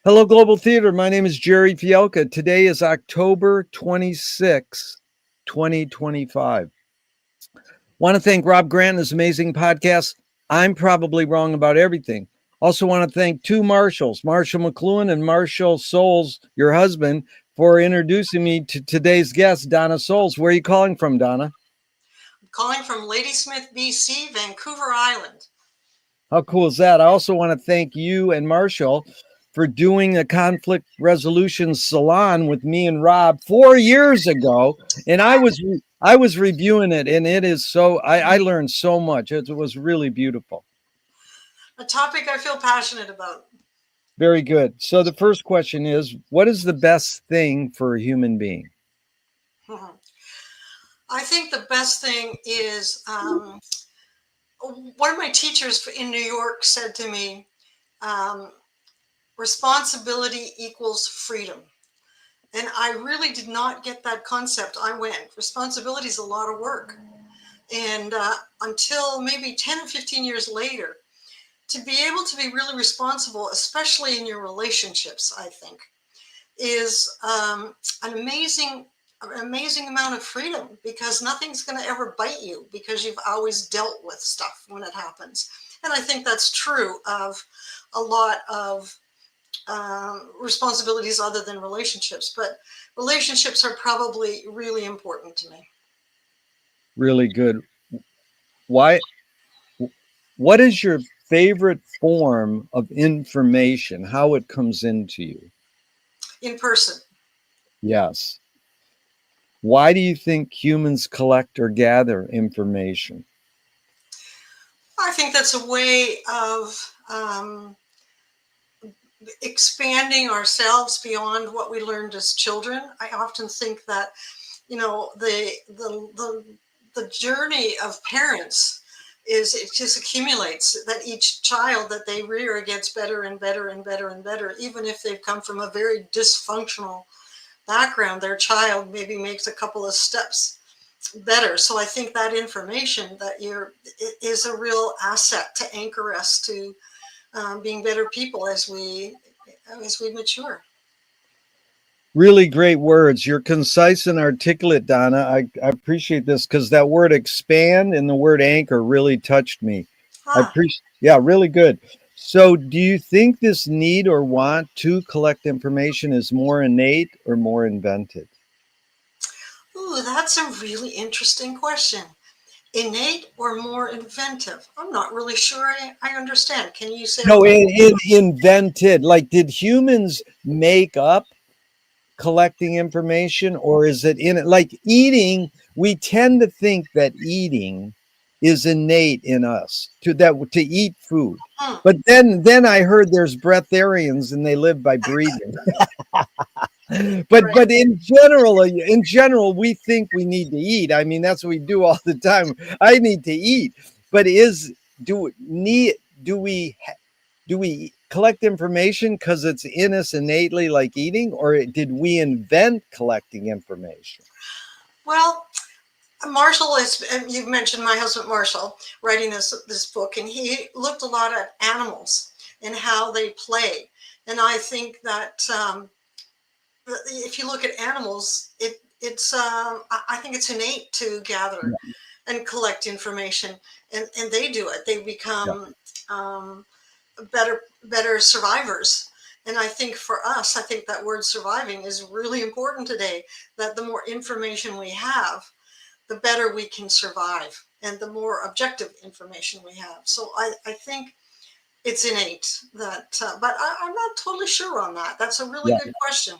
Hello, Global Theater. My name is Gerry Fialka. Today is October 26, 2025. Want to thank Rob Grant and his amazing podcast. I'm probably wrong about everything. Also want to thank two Marshalls, Marshall McLuhan and Marshall Souls, your husband, for introducing me to today's guest, Donna Souls. Where are you calling from, Donna? I'm calling from Ladysmith, BC, Vancouver Island. How cool is that? I also want to thank you and Marshall for doing a conflict resolution salon with me and Rob 4 years ago. And I was reviewing it, and it is so I learned so much. It was really beautiful. A topic I feel passionate about. Very good. So the first question is, what is the best thing for a human being? I think the best thing is one of my teachers in New York said to me, um, responsibility equals freedom. And I really did not get that concept. I went, responsibility is a lot of work. And until maybe 10 or 15 years later, to be able to be really responsible, especially in your relationships, I think, is an amazing amount of freedom, because nothing's going to ever bite you because you've always dealt with stuff when it happens. And I think that's true of a lot of responsibilities other than relationships, but relationships are probably really important to me. Really good. Why? What is your favorite form of information? How it comes into you? In person. Yes. Why do you think humans collect or gather information? I think that's a way of expanding ourselves beyond what we learned as children. I often think that, the journey of parents is, it just accumulates, that each child that they rear gets better and better and better and better, even if they've come from a very dysfunctional background. Their child maybe makes a couple of steps better. So I think that information that is a real asset to anchor us to being better people as we mature. Really great words. You're concise and articulate, Donna. I appreciate this because that word expand and the word anchor really touched me. I Ah, appreciate, yeah, really good. So, do you think this need or want to collect information is more innate or more invented? ooh, that's a really interesting question. Innate or more inventive? I'm not really sure I understand. Can you say it a No, little? invented. Like, did humans make up collecting information, or is it in it? Like eating, we tend to think that eating is innate in us to eat food. Hmm. But then I heard there's breatharians and they live by breathing. But Right. in general we think we need to eat. I mean, that's what we do all the time. I need to eat. But is do need do we do we collect information because it's in us innately, like eating, or did we invent collecting information? Well, Marshall is, you've mentioned my husband Marshall writing this book, and he looked a lot at animals and how they play. And I think that if you look at animals, I think it's innate to gather Yeah, and collect information, and they do it. They yeah, become better survivors. And I think for us, I think that word surviving is really important today. That the more information we have, the better we can survive, and the more objective information we have. So I think it's innate that, but I'm not totally sure on that. That's a really yeah. good question.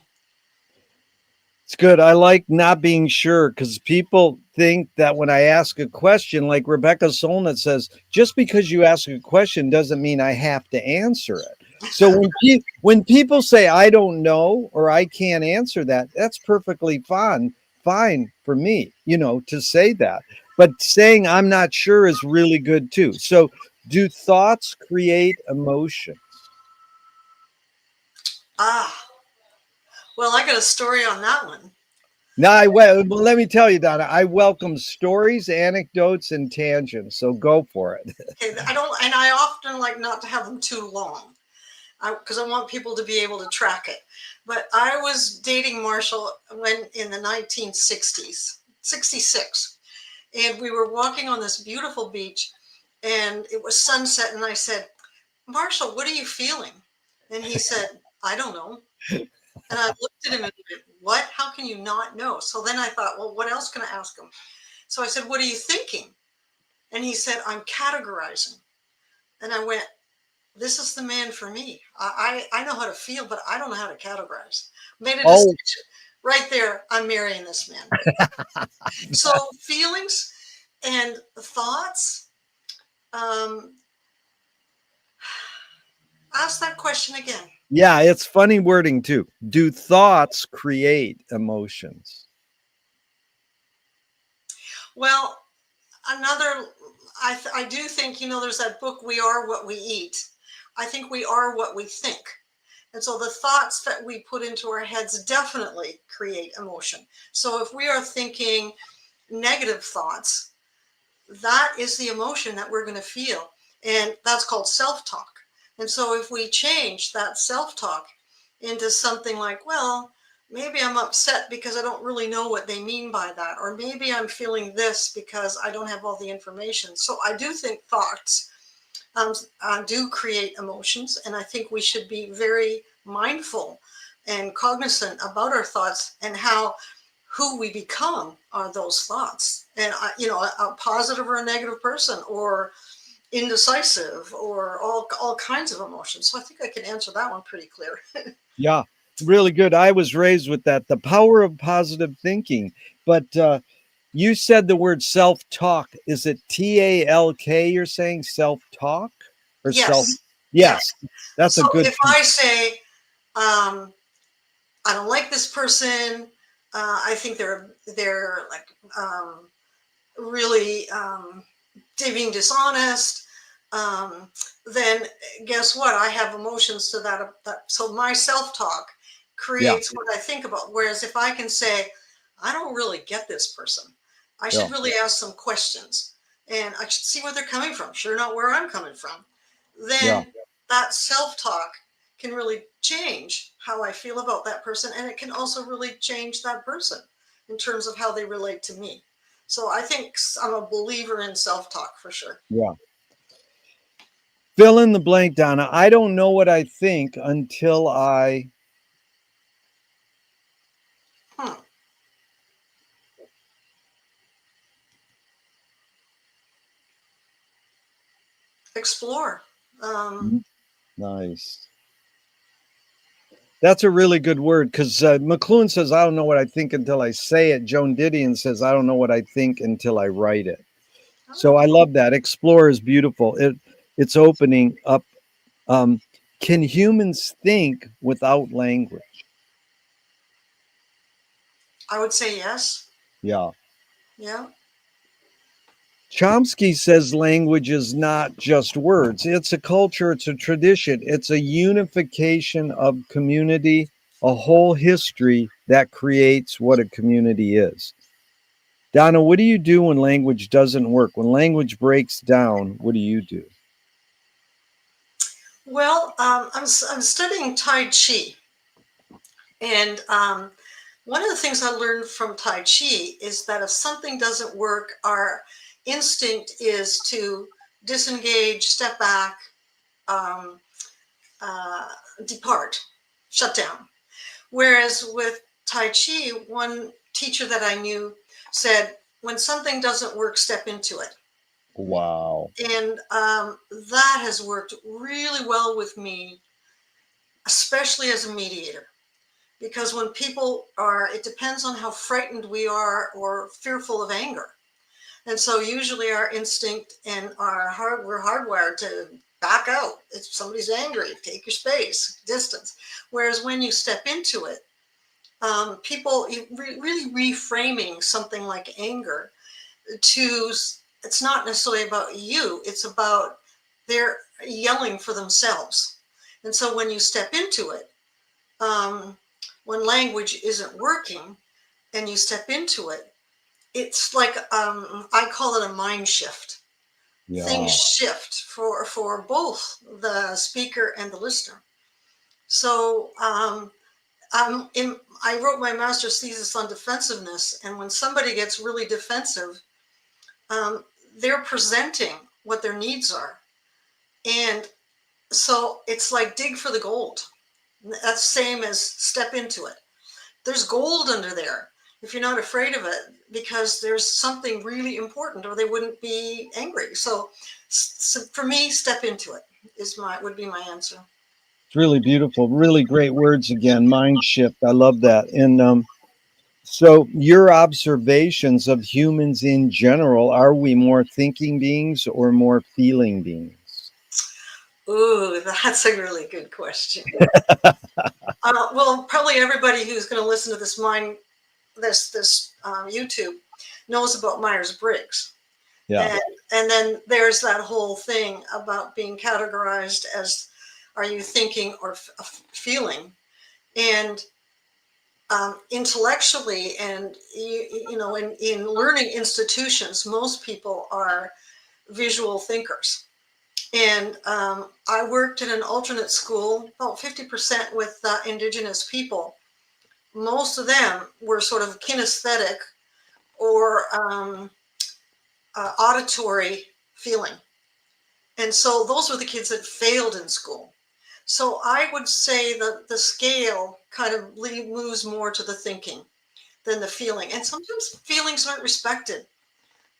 It's good. I like not being sure because people think that when I ask a question, like Rebecca Solnit says, just because you ask a question doesn't mean I have to answer it. So when people say I don't know or I can't answer that, that's perfectly fine for me, to say that. But saying I'm not sure is really good too. So do thoughts create emotions? Ah, well, I got a story on that one. Now, well, let me tell you, Donna, I welcome stories, anecdotes, and tangents. So go for it. Okay, I don't, and I often like not to have them too long. because I want people to be able to track it. But I was dating Marshall when in the 1960s, 66, and we were walking on this beautiful beach, and it was sunset, and I said, Marshall, what are you feeling? And he said, I don't know. And I looked at him and went, what? How can you not know? So then I thought, well, what else can I ask him? So I said, what are you thinking? And he said, I'm categorizing. And I went, this is the man for me. I know how to feel, but I don't know how to categorize. Made a Oh, distinction right there. I'm marrying this man. So feelings and thoughts. Um, ask that question again. yeah, it's funny wording too. Do thoughts create emotions? Well, another, I do think, there's that book, We Are What We Eat. I think we are what we think. And so the thoughts that we put into our heads definitely create emotion. So if we are thinking negative thoughts, that is the emotion that we're going to feel. And that's called self-talk. And so if we change that self-talk into something like, well, maybe I'm upset because I don't really know what they mean by that. Or maybe I'm feeling this because I don't have all the information. So I do think thoughts do create emotions. And I think we should be very mindful and cognizant about our thoughts and how who we become are those thoughts. And, a positive or a negative person or indecisive or all kinds of emotions. So I think I can answer that one pretty clear. Yeah, really good. I was raised with that. The power of positive thinking. But you said the word self talk. Is it TALK? You're saying self talk or self? Yes. Yeah. Yes, that's a So good. if I say, I don't like this person, I think they're like really being dishonest, then guess what? I have emotions to that. So my self-talk Yeah, creates what I think about. Whereas if I can say, I don't really get this person, I yeah, should really ask some questions and I should see where they're coming from. Sure, not where I'm coming from. yeah. Then that self-talk can really change how I feel about that person. And it can also really change that person in terms of how they relate to me. So I think I'm a believer in self-talk for sure. Yeah. Fill in the blank, Donna. I don't know what I think until I. Hmm. Explore. Um, Nice. That's a really good word because McLuhan says, I don't know what I think until I say it. Joan Didion says, I don't know what I think until I write it. So I love that. Explore is beautiful. It's opening up. Um, can humans think without language? I would say yes. Yeah. Yeah. Chomsky says language is not just words. It's a culture, it's a tradition, it's a unification of community, a whole history that creates what a community is. Donna, what do you do when language doesn't work? When language breaks down, what do you do? Well, I'm studying Tai Chi. And one of the things I learned from Tai Chi is that if something doesn't work, our instinct is to disengage, step back, um, uh, depart, shut down. Whereas with Tai Chi, one teacher that I knew said, when something doesn't work, step into it. Wow. And that has worked really well with me, especially as a mediator. Because when people are, it depends on how frightened we are or fearful of anger. And so usually our instinct and we're hardwired to back out. If somebody's angry, take your space, distance. Whereas when you step into it, people really reframing something like anger to, it's not necessarily about you, it's about they're yelling for themselves. And so when you step into it, um, when language isn't working and you step into it, it's like I call it a mind shift. Things Yeah. shift for both the speaker and the listener. So I wrote my master's thesis on defensiveness, and when somebody gets really defensive, um, they're presenting what their needs are. And so it's like dig for the gold. That's same as step into it. There's gold under there if you're not afraid of it, because there's something really important, or they wouldn't be angry. So for me, step into it would be my answer. It's really beautiful. Really great words again. Mind shift. I love that. And so, your observations of humans in general, are we more thinking beings or more feeling beings? Ooh, that's a really good question. Well, probably everybody who's going to listen to this YouTube knows about Myers-Briggs. Yeah. And then there's that whole thing about being categorized as, are you thinking or feeling? And intellectually, and in learning institutions, most people are visual thinkers. And I worked in an alternate school, about 50% with Indigenous people. Most of them were sort of kinesthetic or auditory feeling. And so those were the kids that failed in school. So I would say that the scale kind of moves more to the thinking than the feeling. And sometimes feelings aren't respected.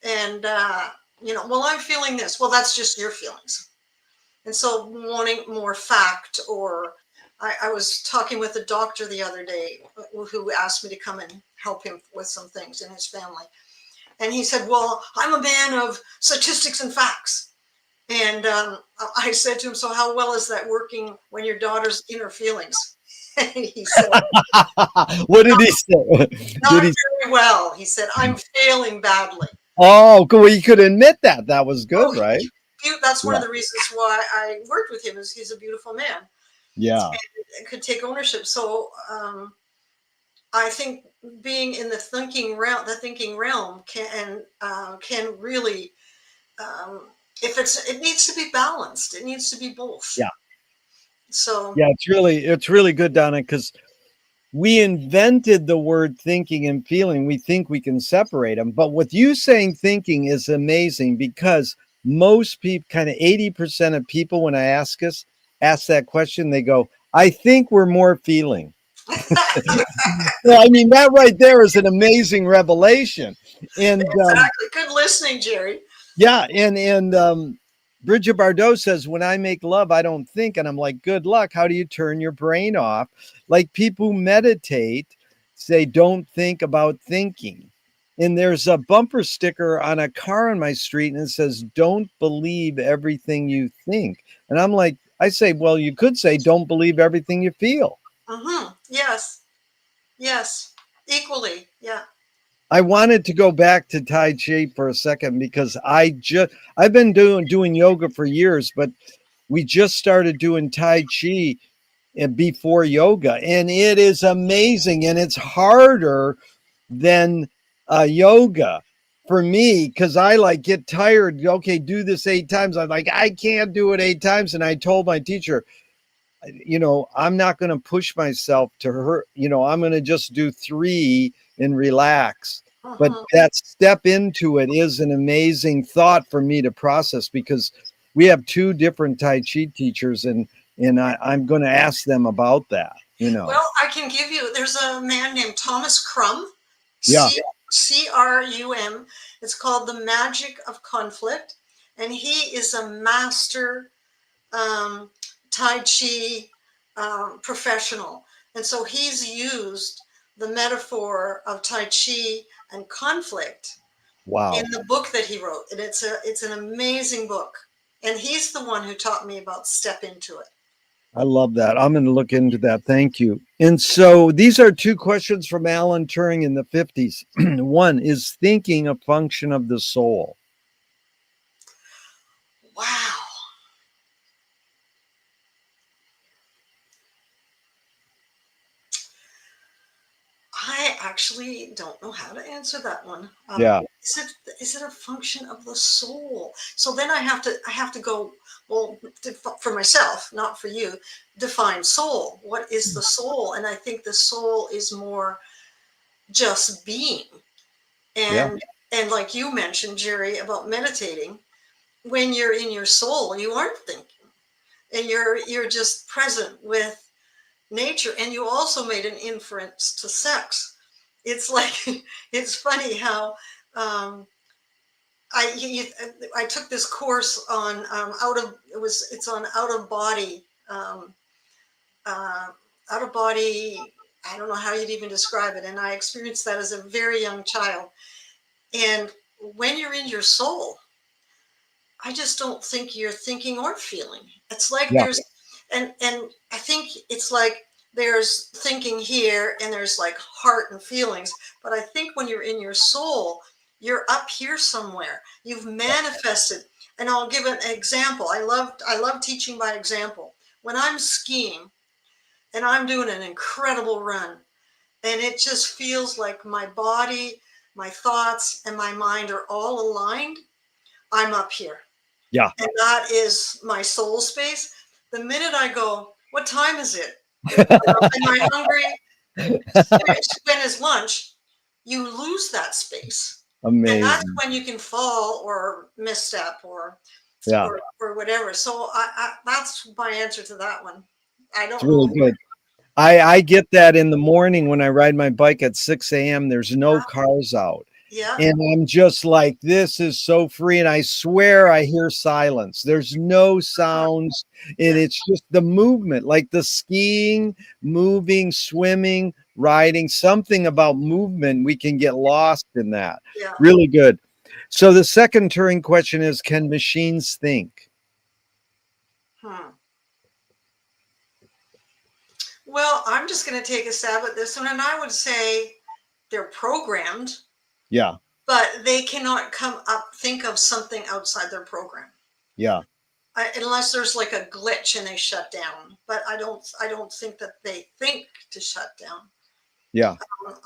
And, well, I'm feeling this. Well, that's just your feelings. And so wanting more fact, or I was talking with a doctor the other day who asked me to come and help him with some things in his family. And he said, well, I'm a man of statistics and facts. And I said to him, so how well is that working when your daughter's inner feelings? And he said, What did he say? not very well. He said, I'm failing badly. Oh, well, you could admit that. That was good, Oh, right? that's one Yeah. of the reasons why I worked with him, is he's a beautiful man. Yeah. And could take ownership. So I think being in the thinking realm can really, if it needs to be balanced. It needs to be both. Yeah. So Yeah, it's really good, Donna, because we invented the word thinking and feeling. We think we can separate them. But with you saying thinking is amazing, because most people, kind of 80% of people, when I ask that question, they go, I think we're more feeling. Well, I mean, that right there is an amazing revelation. And exactly. Good listening, Gerry. yeah, and Bridget Bardot says, when I make love, I don't think. And I'm like, good luck. How do you turn your brain off? Like, people who meditate say, don't think about thinking. And there's a bumper sticker on a car on my street, and it says, don't believe everything you think. And I'm like, I say, well, you could say, don't believe everything you feel. Yes. Yes. Equally. Yeah. I wanted to go back to Tai Chi for a second, because I've been doing yoga for years, but we just started doing Tai Chi before yoga, and it is amazing, and it's harder than yoga for me, because I like get tired. Okay, do this 8 times. I'm like, I can't do it 8 times, and I told my teacher, I'm not going to push myself to hurt. I'm going to just do 3 and relax. But that step into it is an amazing thought for me to process, because we have 2 different Tai Chi teachers, and I'm going to ask them about that. Well, I can give you. There's a man named Thomas Crum. Yeah. CRUM. It's called The Magic of Conflict, and he is a master Tai Chi professional. And so he's used the metaphor of Tai Chi and conflict Wow. in the book that he wrote. And it's an amazing book. And he's the one who taught me about step into it. I love that. I'm going to look into that. Thank you. And so these are 2 questions from Alan Turing in the 50s. One, is thinking a function of the soul? Wow. actually don't know how to answer that one. Yeah. Is it a function of the soul? So then I have to go, well, for myself, not for you, define soul. What is the soul? And I think the soul is more just being. Yeah. And like you mentioned, Gerry, about meditating, when you're in your soul, you aren't thinking, and you're just present with nature. And you also made an inference to sex. It's like it's funny how um, I took this course on it's on um, uh, out of body. I don't know how you'd even describe it, and I experienced that as a very young child. And when you're in your soul, I just don't think you're thinking or feeling. It's like Yeah. there's, and I think it's like there's thinking here and there's like heart and feelings. But I think when you're in your soul, you're up here somewhere. You've manifested. And I'll give an example. I love teaching by example. When I'm skiing and I'm doing an incredible run, and it just feels like my body, my thoughts, and my mind are all aligned, I'm up here. Yeah. And that is my soul space. The minute I go, what time is it? Am I hungry? When is lunch? You lose that space. And that's Amazing. when you can fall or misstep Yeah. or whatever. So that's my answer to that one. I It's don't really know. good. I get that in the morning when I ride my bike at 6 a.m. There's no cars out. Yeah. And I'm just like, this is so free. And I swear I hear silence. There's no sounds. And it's just the movement, like the skiing, moving, swimming, riding, something about movement. We can get lost in that. Yeah. Really good. So the second Turing question is, can machines think? Hmm. Well, I'm just going to take a stab at this one, and I would say they're programmed, Yeah. but they cannot think of something outside their program. Yeah. Unless there's like a glitch and they shut down. But I don't think that they think to shut down. Yeah.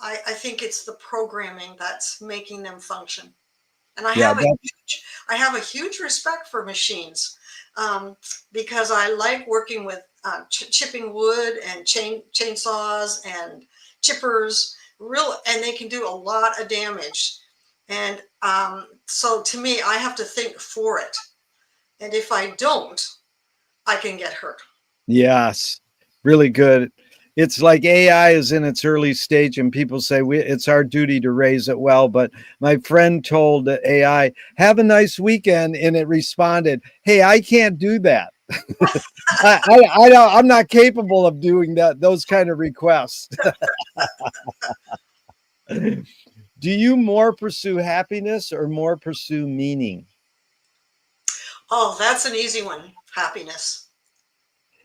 I think it's the programming that's making them function. And I Yeah. have a huge respect for machines, um, because I like working with chipping wood and chainsaws and chippers, and they can do a lot of damage. And so to me, I have to think for it. And if I don't, I can get hurt. Yes, really good. It's like AI is in its early stage, and people say it's our duty to raise it well. But my friend told AI, "Have a nice weekend," and it responded, "Hey, I can't do that. I don't. I'm not capable of doing that. Those kind of requests." Do you more pursue happiness or more pursue meaning? Oh, that's an easy one. Happiness.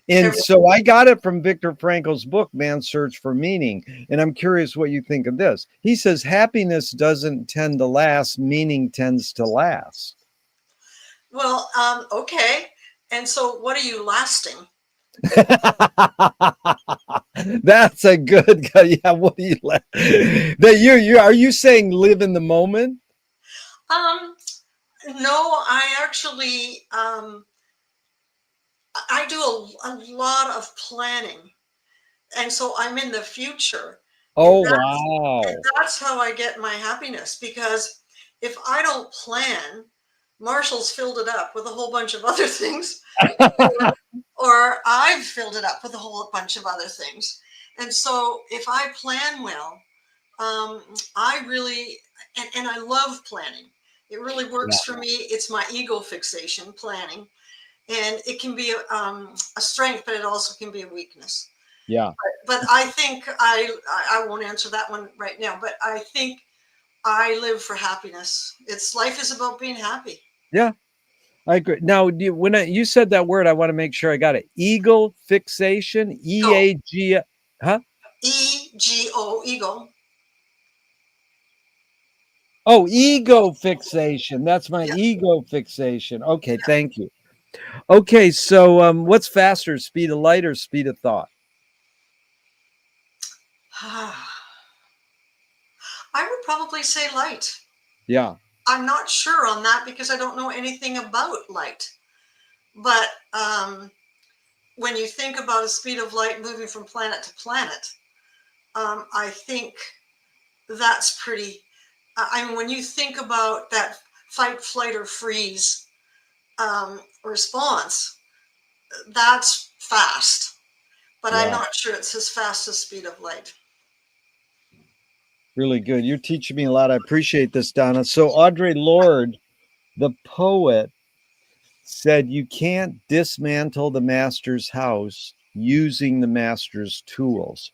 And Every, so I got it from Viktor Frankl's book, Man's Search for Meaning. And I'm curious what you think of this. He says happiness doesn't tend to last, meaning tends to last. well, okay. And so, what are you lasting? That's a good guy. Yeah, what do you like? That you are you saying live in the moment? Um, no, I actually I do a lot of planning, and so I'm in the future, and Oh that's and wow. that's how I get my happiness. Because if I don't plan, Marshall's filled it up with a whole bunch of other things, or I've filled it up with a whole bunch of other things. And so if I plan well, um, I really, and I love planning. It really Yeah. works for me. It's my ego fixation, planning. And it can be a strength, but it also can be a weakness. Yeah. But I think I won't answer that one right now, but I think I live for happiness. Life is about being happy. Yeah. I agree. Now, when you said that word, I want to make sure I got it. Eagle fixation, Go. EAG, huh? EGO, ego. Oh, ego fixation. That's my Yeah. ego fixation. Okay, thank you. Okay, so what's faster, speed of light or speed of thought? I would probably say light. Yeah. I'm not sure on that because I don't know anything about light. But when you think about a speed of light moving from planet to planet, I think that's pretty. I mean, when you think about that fight, flight, or freeze response, that's fast. But I'm Yeah. not sure it's as fast as speed of light. Really good. You're teaching me a lot. I appreciate this, Donna. So Audre Lorde, the poet, said you can't dismantle the master's house using the master's tools.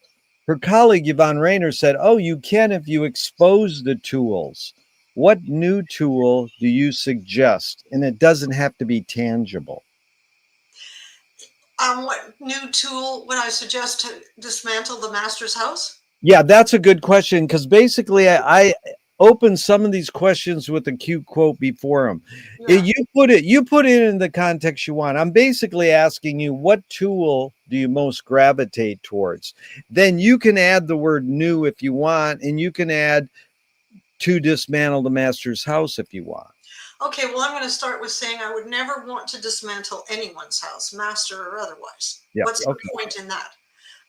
Her colleague Yvonne Rainer said, oh, you can if you expose the tools. What new tool do you suggest? And it doesn't have to be tangible. What new tool would I suggest to dismantle the master's house? Yeah, that's a good question because basically I opened some of these questions with a cute quote before them. Yeah. You put it in the context you want. I'm basically asking you what tool do you most gravitate towards? Then you can add the word new if you want, and you can add to dismantle the master's house if you want. Okay, well, I'm going to start with saying I would never want to dismantle anyone's house, master or otherwise. Yeah. What's Okay. the point in that?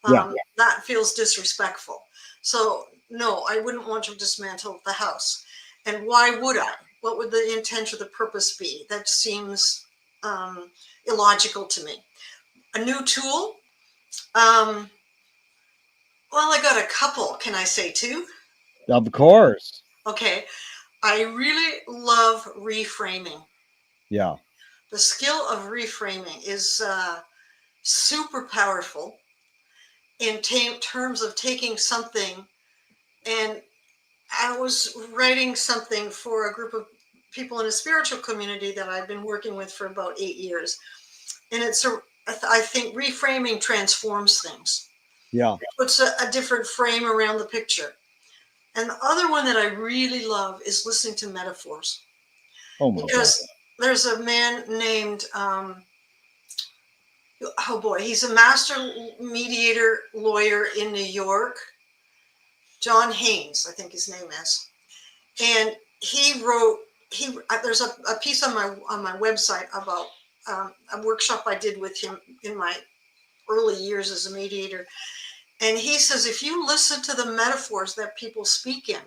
Yeah. That feels disrespectful. So, no, I wouldn't want to dismantle the house. And why would I? What would the intent or the purpose be? That seems illogical to me. A new tool? Well, I got a couple. Can I say two? Of course. Okay. I really love reframing. Yeah. The skill of reframing is super powerful in terms of taking something. And I was writing something for a group of people in a spiritual community that I've been working with for about 8 years. And I think reframing transforms things. Yeah. It puts a different frame around the picture. And the other one that I really love is listening to metaphors. Oh my Because God. there's a man named, oh boy, he's a master mediator lawyer in New York, John Haynes, I think his name is. And he wrote, there's a piece on my website about a workshop I did with him in my early years as a mediator. And he says, if you listen to the metaphors that people speak in,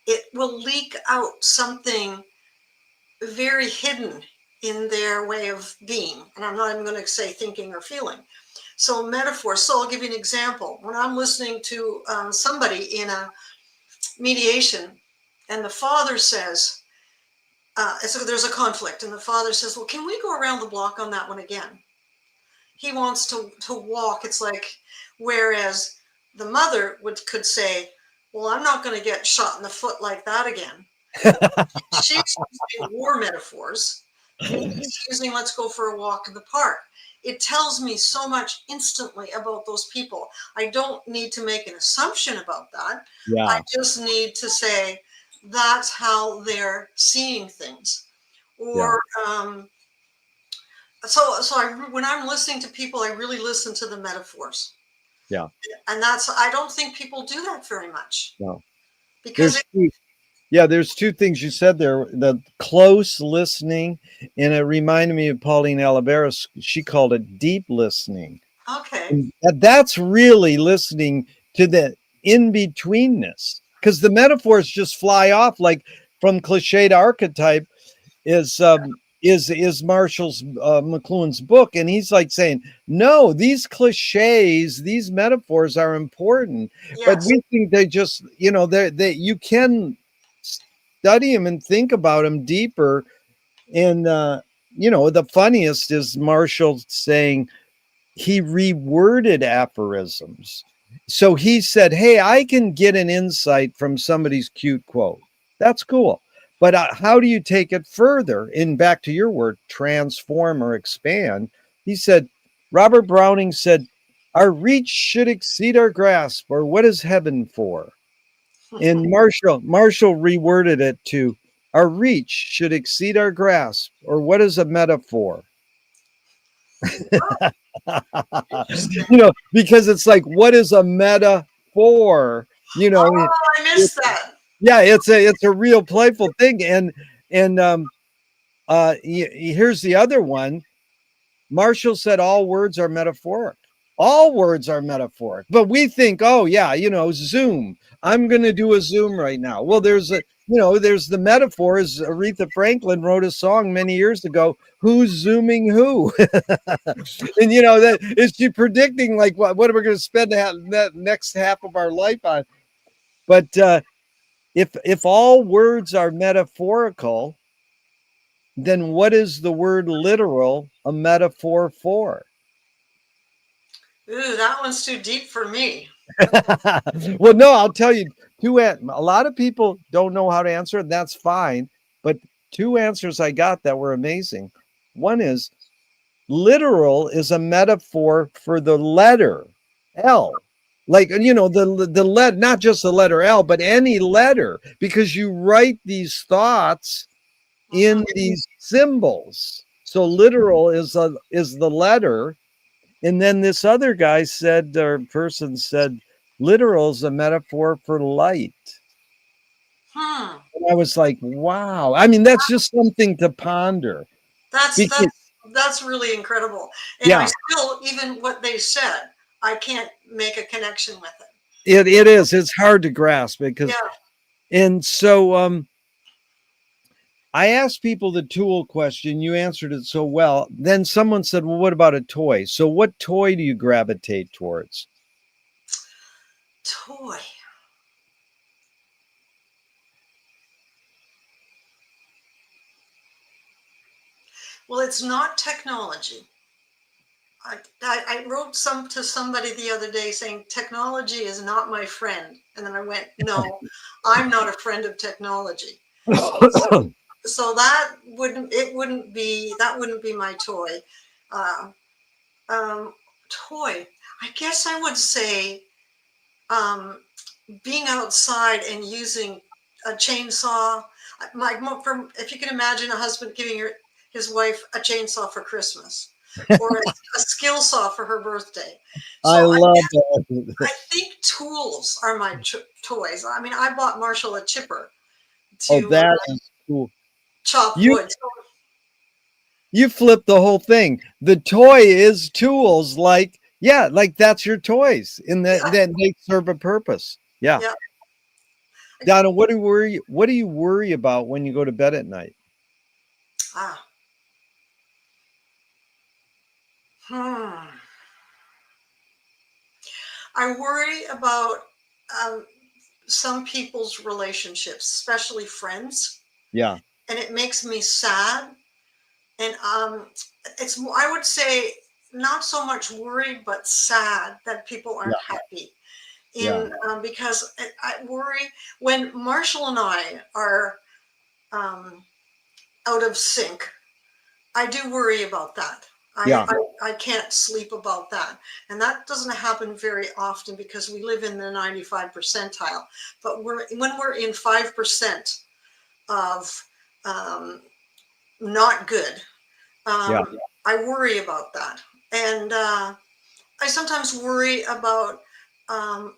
it will leak out something very hidden in their way of being. And I'm not even going to say thinking or feeling. So metaphors. So I'll give you an example. When I'm listening to somebody in a mediation and the father says, so there's a conflict and the father says, well, can we go around the block on that one again? He wants to walk. It's like, whereas the mother could say, well, I'm not going to get shot in the foot like that again. She's using war metaphors, and he's using let's go for a walk in the park. It tells me so much instantly about those people. I don't need to make an assumption about that. Yeah. I just need to say that's how they're seeing things. Or when I'm listening to people, I really listen to the metaphors. Yeah. And I don't think people do that very much. No. Because there's two things you said there. The close listening, and it reminded me of Pauline Alaveras. She called it deep listening. okay. And that's really listening to the in-betweenness. Because the metaphors just fly off like from cliche to archetype is Marshall's McLuhan's book. And he's like saying, no, these cliches, these metaphors are important. Yes. But we think they just, they you can study them and think about them deeper. And, the funniest is Marshall saying he reworded aphorisms. So he said, hey, I can get an insight from somebody's cute quote. That's cool. But how do you take it further? And back to your word, transform or expand. He said, Robert Browning said, our reach should exceed our grasp, or what is heaven for? And Marshall reworded it to, our reach should exceed our grasp, or what is a metaphor? Because it's like, what is a metaphor? I missed that. Yeah, it's a real playful thing. And here's the other one. Marshall said all words are metaphoric. All words are metaphoric. But we think, oh yeah, Zoom. I'm going to do a Zoom right now. Well, there's the metaphor. Is Aretha Franklin wrote a song many years ago, who's zooming who? And that is she predicting like what are we going to spend that next half of our life on? But if all words are metaphorical, then what is the word literal a metaphor for? Ooh, that one's too deep for me. Well, no, I'll tell you a lot of people don't know how to answer it. That's fine. But two answers I got that were amazing. One is literal is a metaphor for the letter L. Like, the letter, not just the letter L, but any letter, because you write these thoughts Mhm. in these symbols. So literal is the letter. And then this other guy said, or person said, literal is a metaphor for light. Hmm. And I was like, wow. I mean, that's just something to ponder. That's Because, that's that's really incredible. And I yeah, still, even what they said, I can't make a connection with it. it is. It's hard to grasp because, Yeah. and so I asked people the tool question. You answered it so well. Then someone said, well, what about a toy? So what toy do you gravitate towards? Toy. Well, it's not technology. I wrote to somebody the other day saying technology is not my friend, and then I went, no, I'm not a friend of technology. So that wouldn't be my toy. Uh, Toy. I guess I would say um, being outside and using a chainsaw. If you can imagine a husband giving his wife a chainsaw for Christmas, or a skill saw for her birthday. I So love that. I think tools are my toys. I mean, I bought Marshall a chipper Oh, to that is cool. chop You wood. So, you flip the whole thing. The toy is tools, like yeah, like that's your toys, and yeah, that they serve a purpose. Yeah, yeah. Donna, what do you worry about when you go to bed at night? Ah, hmm. I worry about um, some people's relationships, especially friends, Yeah, and it makes me sad. And I would say, not so much worried, but sad that people yeah, aren't happy. yeah, Because I worry when Marshall and I are um, out of sync. I do worry about that. yeah, I can't sleep about that. And that doesn't happen very often because we live in the 95 percentile. But when we're in 5% of um, not good, yeah, I worry about that. And I sometimes worry about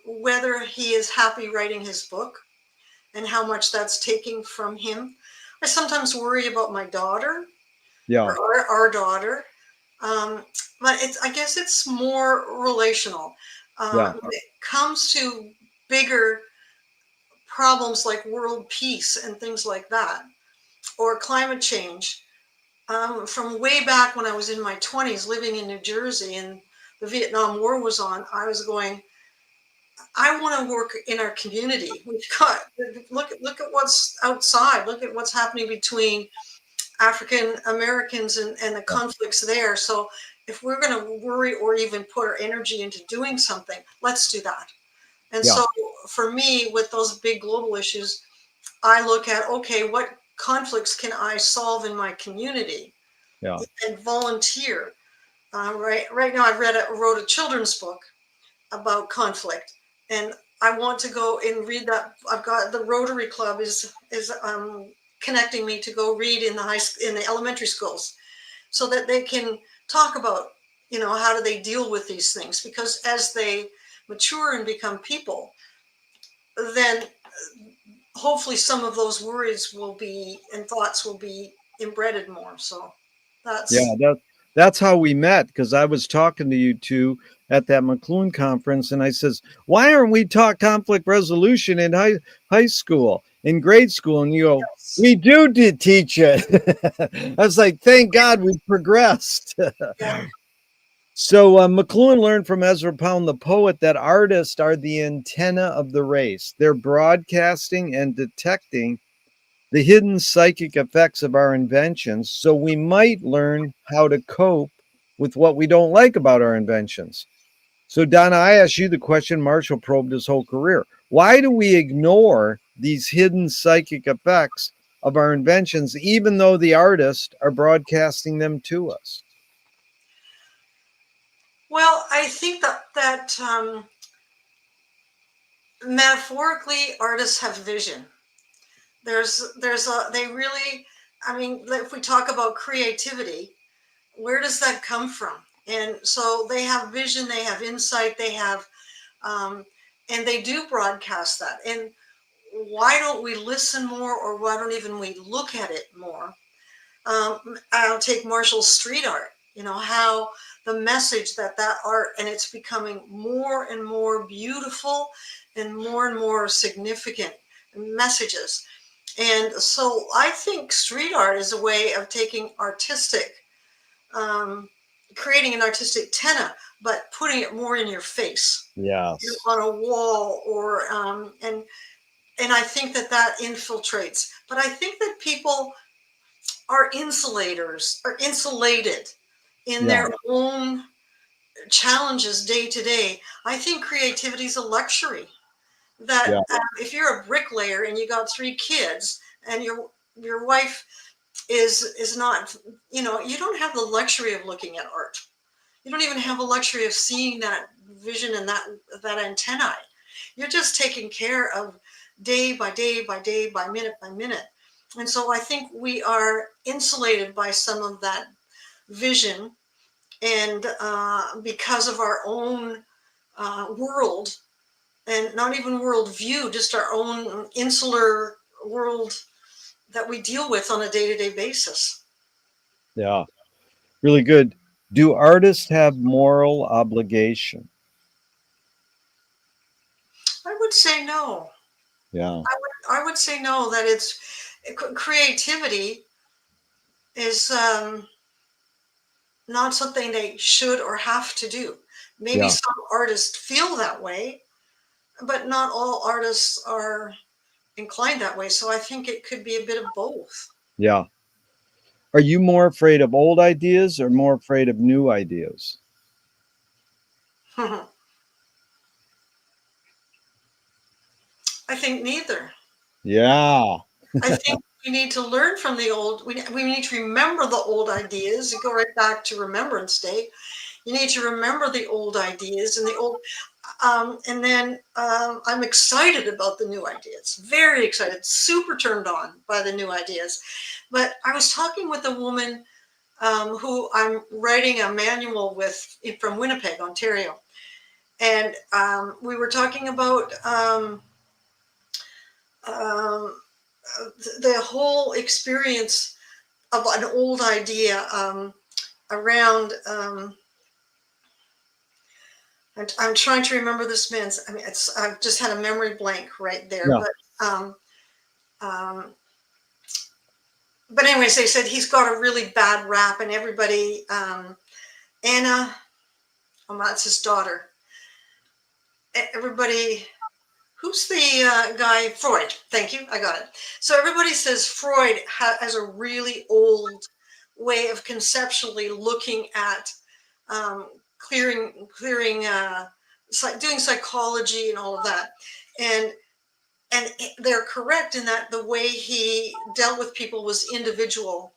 whether he is happy writing his book and how much that's taking from him. I sometimes worry about my daughter, yeah, or our daughter. Um, but I guess it's more relational. yeah, When it comes to bigger problems like world peace and things like that, or climate change, from way back when I was in my 20s living in New Jersey and the Vietnam War was on, I was going, I want to work in our community. We've got, look at what's outside, look at what's happening between African Americans and the conflicts there. So if we're going to worry or even put our energy into doing something, let's do that. And yeah, so for me, with those big global issues, I look at, okay, what conflicts can I solve in my community yeah, and volunteer? Right now, wrote a children's book about conflict, and I want to go and read that. I've got the Rotary Club is connecting me to go read in in the elementary schools, so that they can talk about how do they deal with these things, because as they mature and become people, then hopefully some of those worries will be and thoughts will be embedded more. So Yeah, that's that's how we met, because I was talking to you two at that McLuhan conference, and I says, "Why aren't we taught conflict resolution in high school, in grade school?" And you go, yes. "We did teach it." I was like, "Thank God we progressed." Yeah. So McLuhan learned from Ezra Pound, the poet, that artists are the antenna of the race. They're broadcasting and detecting the hidden psychic effects of our inventions, so we might learn how to cope with what we don't like about our inventions. So, Donna, I asked you the question Marshall probed his whole career. Why do we ignore these hidden psychic effects of our inventions, even though the artists are broadcasting them to us? Well, I think that metaphorically, artists have vision. There's a they really. I mean, if we talk about creativity, where does that come from? And so they have vision, they have insight, they have, um, and they do broadcast that. And why don't we listen more, or why don't even we look at it more? I'll take Marshall's street art. You know how the message that art, and it's becoming more and more beautiful and more significant messages. And so I think street art is a way of taking artistic, um, creating an artistic tenor, but putting it more in your face, Yes. on a wall, or and I think that infiltrates. But I think that people are insulators, are insulated in Yeah. their own challenges day to day. I think creativity is a luxury. That Yeah. if you're a bricklayer and you got 3 kids, and your wife is not, you don't have the luxury of looking at art. You don't even have the luxury of seeing that vision and that antennae. You're just taking care of day by day by day by minute. And so I think we are insulated by some of that vision, and because of our own world, and not even worldview, just our own insular world that we deal with on a day-to-day basis. Yeah. Really good. Do artists have moral obligation? I would say no. Yeah. I would say no, that it's creativity is not something they should or have to do. Maybe Yeah. some artists feel that way, but not all artists are inclined that way. So I think it could be a bit of both. Yeah. Are you more afraid of old ideas or more afraid of new ideas? I think neither. Yeah. I think we need to learn from the old. We need to remember the old ideas. You go right back to Remembrance Day. You need to remember the old ideas and the old, and then I'm excited about the new ideas. Very excited, super turned on by the new ideas. But I was talking with a woman who I'm writing a manual with from Winnipeg, Ontario, and we were talking about um, the whole experience of an old idea around. I'm trying to remember this man's. I mean, I've just had a memory blank right there. Yeah. Um, um, but anyways, they said he's got a really bad rap, and everybody, Anna, oh, that's his daughter. Everybody, who's the guy? Freud. Thank you, I got it. So everybody says Freud has a really old way of conceptually looking at um, clearing, doing psychology and all of that, and and they're correct in that the way he dealt with people was individual.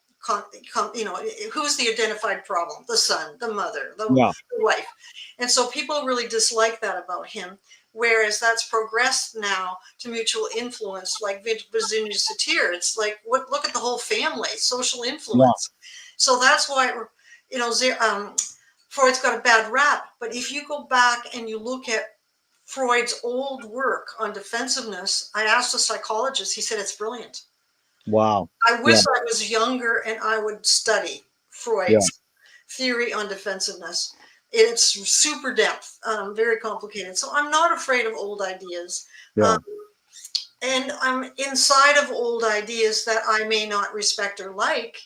Who's the identified problem? The son, the mother, Yeah. the wife. And so people really dislike that about him. Whereas that's progressed now to mutual influence, like Virginia Satir. It's like, look at the whole family, social Yeah. influence. So that's why, Freud's got a bad rap. But if you go back and you look at Freud's old work on defensiveness, I asked a psychologist, he said it's brilliant. Wow. I wish I was younger and I would study Yeah. Freud's theory on defensiveness. It's super depth, very complicated. So I'm not afraid of old ideas. Yeah. And I'm inside of old ideas that I may not respect or like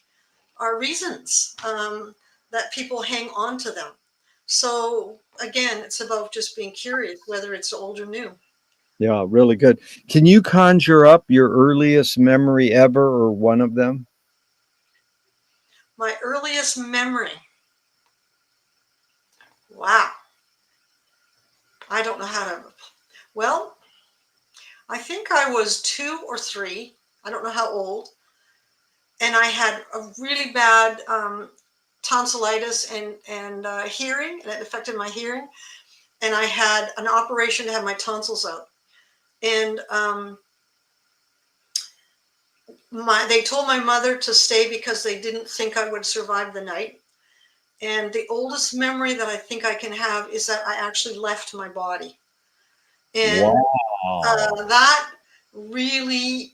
are reasons that people hang on to them. So again, it's about just being curious, whether it's old or new. Yeah, really good. Can you conjure up your earliest memory ever or one of them? My earliest memory. Wow. I don't know how to. Well, I think I was 2 or 3. I don't know how old. And I had a really bad tonsillitis and hearing, and it affected my hearing. And I had an operation to have my tonsils out. And they told my mother to stay because they didn't think I would survive the night. And the oldest memory that I think I can have is that I actually left my body. And Wow. that really,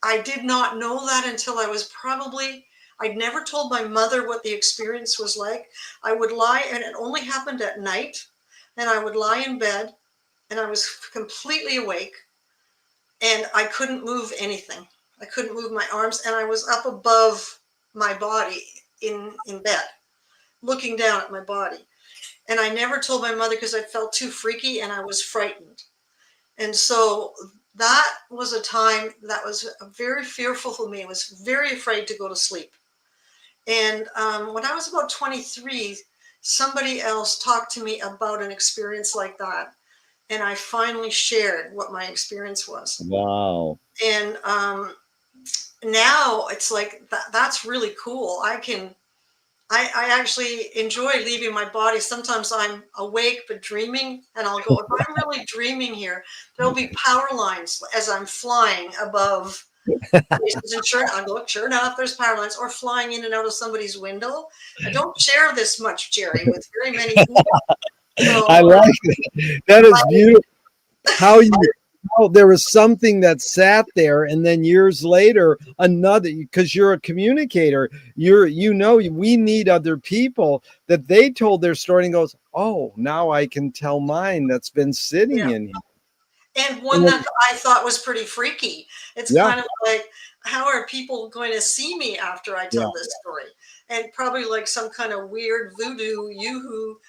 I did not know that until I was probably, I'd never told my mother what the experience was like. I would lie, and it only happened at night. And I would lie in bed, and I was completely awake, and I couldn't move anything. I couldn't move my arms, and I was up above my body in bed, looking down at my body. And I never told my mother because I felt too freaky and I was frightened. And so that was a time that was very fearful for me. I was very afraid to go to sleep. And when I was about 23, somebody else talked to me about an experience like that. And I finally shared what my experience was. Wow. And now it's like, that's really cool. I actually enjoy leaving my body. Sometimes I'm awake but dreaming, and I'll go, if I'm really dreaming here, there'll be power lines as I'm flying above places. And I'll go, sure enough, there's power lines, or flying in and out of somebody's window. I don't share this much, Gerry, with very many people. So, I like that. That is beautiful. How you there was something that sat there, and then years later another, because you're a communicator, we need other people that they told their story and goes, oh, now I can tell mine that's been sitting yeah. in here. And one that I thought was pretty freaky. It's Yeah. kind of like, how are people going to see me after I tell this story? And probably like some kind of weird voodoo yoo-hoo.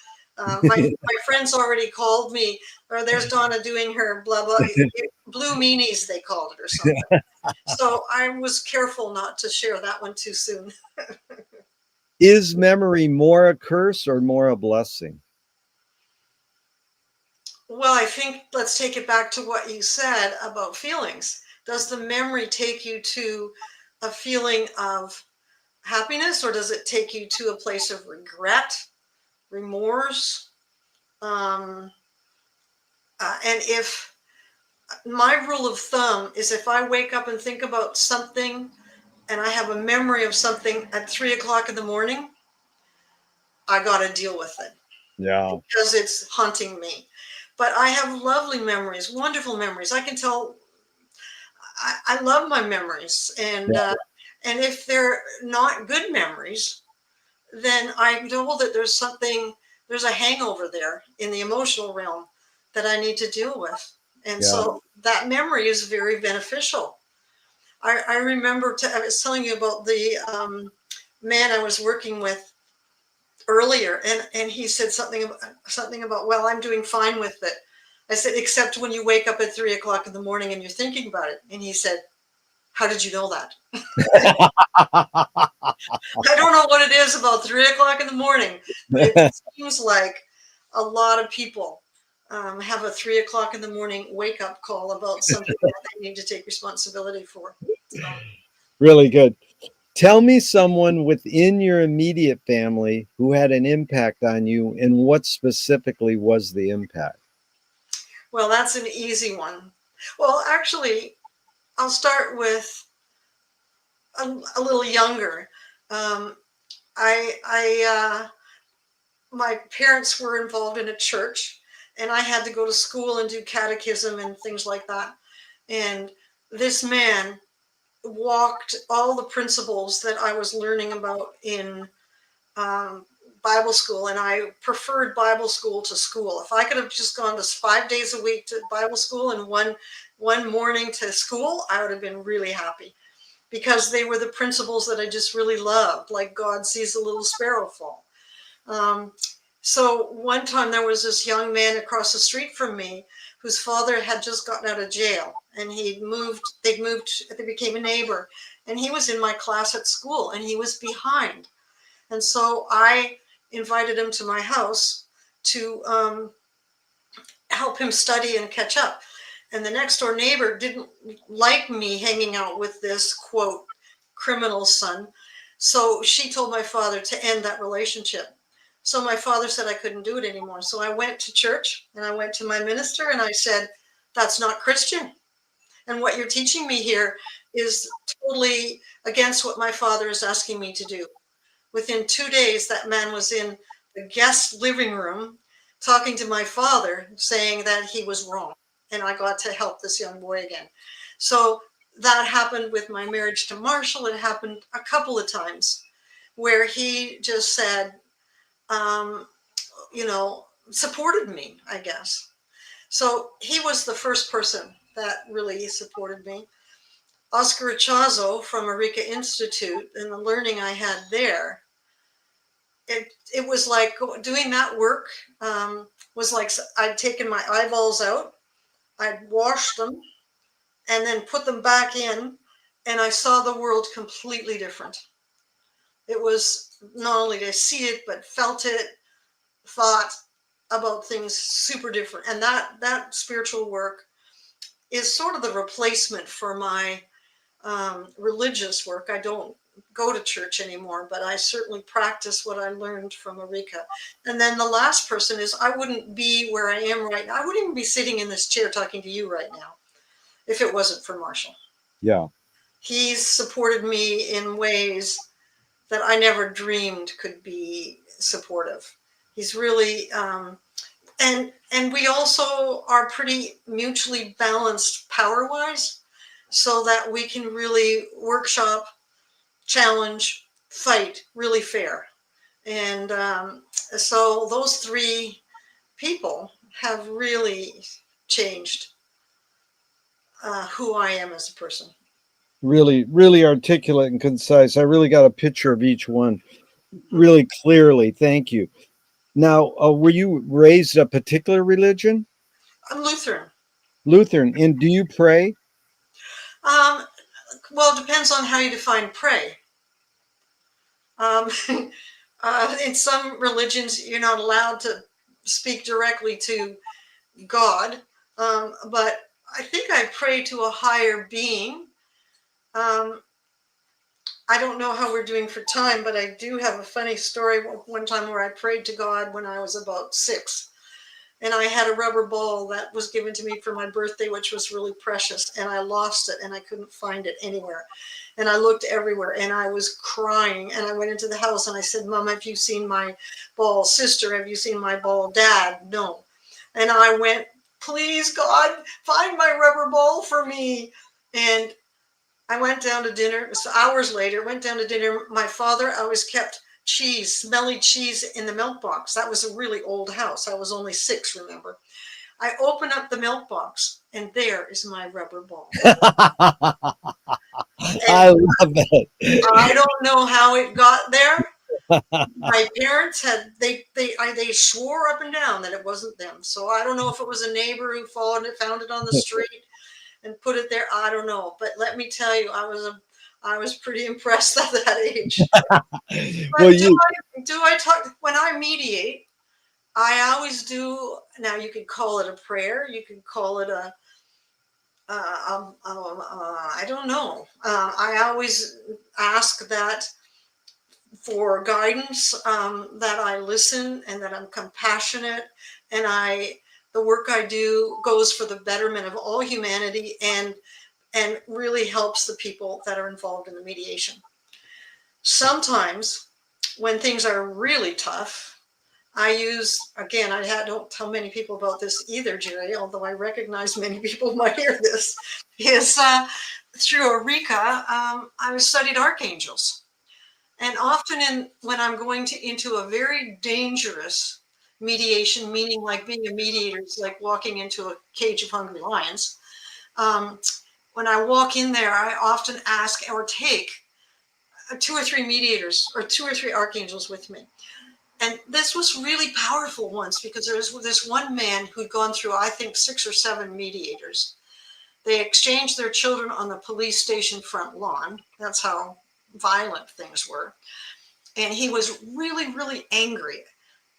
My friends already called me, or there's Donna doing her blah, blah, blue meanies, they called it, or something. So I was careful not to share that one too soon. Is memory more a curse or more a blessing? Well, I think let's take it back to what you said about feelings. Does the memory take you to a feeling of happiness, or does it take you to a place of regret, remorse? And if my rule of thumb is, if I wake up and think about something and I have a memory of something at 3 o'clock in the morning, I got to deal with it. Yeah. Because it's haunting me. But I have lovely memories, wonderful memories. I can tell, I love my memories. And if they're not good memories, then I know that there's a hangover there in the emotional realm that I need to deal with. And so that memory is very beneficial. I remember, I was telling you about the man I was working with earlier, and he said something about, well, I'm doing fine with it. I said, except when you wake up at 3 o'clock in the morning and you're thinking about it. And he said, how did you know that? I don't know what it is about 3 o'clock in the morning, but it seems like a lot of people have a 3 o'clock in the morning wake up call about something that they need to take responsibility for. So. Really good. Tell me someone within your immediate family who had an impact on you, and what specifically was the impact? Well, that's an easy one. Well, actually, I'll start with a little younger. Um, I my parents were involved in a church, and I had to go to school and do catechism and things like that. And this man walked all the principles that I was learning about in um, Bible school, and I preferred Bible school to school. If I could have just gone to 5 days a week to Bible school and one morning to school, I would have been really happy, because they were the principles that I just really loved, like God sees a little sparrow fall. Um, so one time there was this young man across the street from me whose father had just gotten out of jail, and they became a neighbor, and he was in my class at school, and he was behind. And so I invited him to my house to help him study and catch up. And the next door neighbor didn't like me hanging out with this, quote, criminal son. So she told my father to end that relationship. So my father said I couldn't do it anymore. So I went to church and I went to my minister and I said, that's not Christian. And what you're teaching me here is totally against what my father is asking me to do. Within 2 days, that man was in the guest living room talking to my father, saying that he was wrong. And I got to help this young boy again. So that happened with my marriage to Marshall. It happened a couple of times where he just said, um, supported me, I guess. So he was the first person that really supported me. Oscar Ichazo from Eureka Institute and the learning I had there, it was like doing that work was like I'd taken my eyeballs out, I'd washed them, and then put them back in, and I saw the world completely different. It was not only to see it, but felt it, thought about things super different. And that spiritual work is sort of the replacement for my religious work. I don't go to church anymore, but I certainly practice what I learned from Eureka. And then the last person is, I wouldn't be where I am right now. I wouldn't even be sitting in this chair talking to you right now if it wasn't for Marshall. Yeah. He's supported me in ways that I never dreamed could be supportive. He's really and we also are pretty mutually balanced power wise, so that we can really workshop, challenge, fight really fair. And so those three people have really changed who I am as a person. Really, really articulate and concise. I really got a picture of each one really clearly. Thank you. Now, were you raised a particular religion? I'm Lutheran. Lutheran. And do you pray? Um, well, it depends on how you define pray. Um, in some religions, you're not allowed to speak directly to God, but I think I pray to a higher being. Um, I don't know how we're doing for time, but I do have a funny story one time where I prayed to God when I was about 6. And I had a rubber ball that was given to me for my birthday, which was really precious. And I lost it and I couldn't find it anywhere. And I looked everywhere and I was crying. And I went into the house and I said, Mom, have you seen my ball? Sister, have you seen my ball? Dad, no. And I went, please, God, find my rubber ball for me. And I went down to dinner. So hours later, went down to dinner. My father always kept cheese, smelly cheese in the milk box. That was a really old house. I was only 6, remember. I open up the milk box and there is my rubber ball. And I love it. I don't know how it got there. My parents had they swore up and down that it wasn't them. So I don't know if it was a neighbor who found it on the street and put it there. I don't know. But let me tell you, I was pretty impressed at that age. Well, But you do I talk when I mediate? I always do. Now you could call it a prayer. You could call it a I don't know. I always ask that for guidance, that I listen and that I'm compassionate, and the work I do goes for the betterment of all humanity and really helps the people that are involved in the mediation. Sometimes when things are really tough, I use, again, don't tell many people about this either, Gerry, although I recognize many people might hear this, is through Eureka, I studied archangels. And often when I'm going into a very dangerous mediation, meaning like being a mediator is like walking into a cage of hungry lions. Um, when I walk in there, I often ask or take 2 or 3 mediators or 2 or 3 archangels with me. And this was really powerful once because there was this one man who'd gone through, I think, 6 or 7 mediators. They exchanged their children on the police station front lawn. That's how violent things were. And he was really, really angry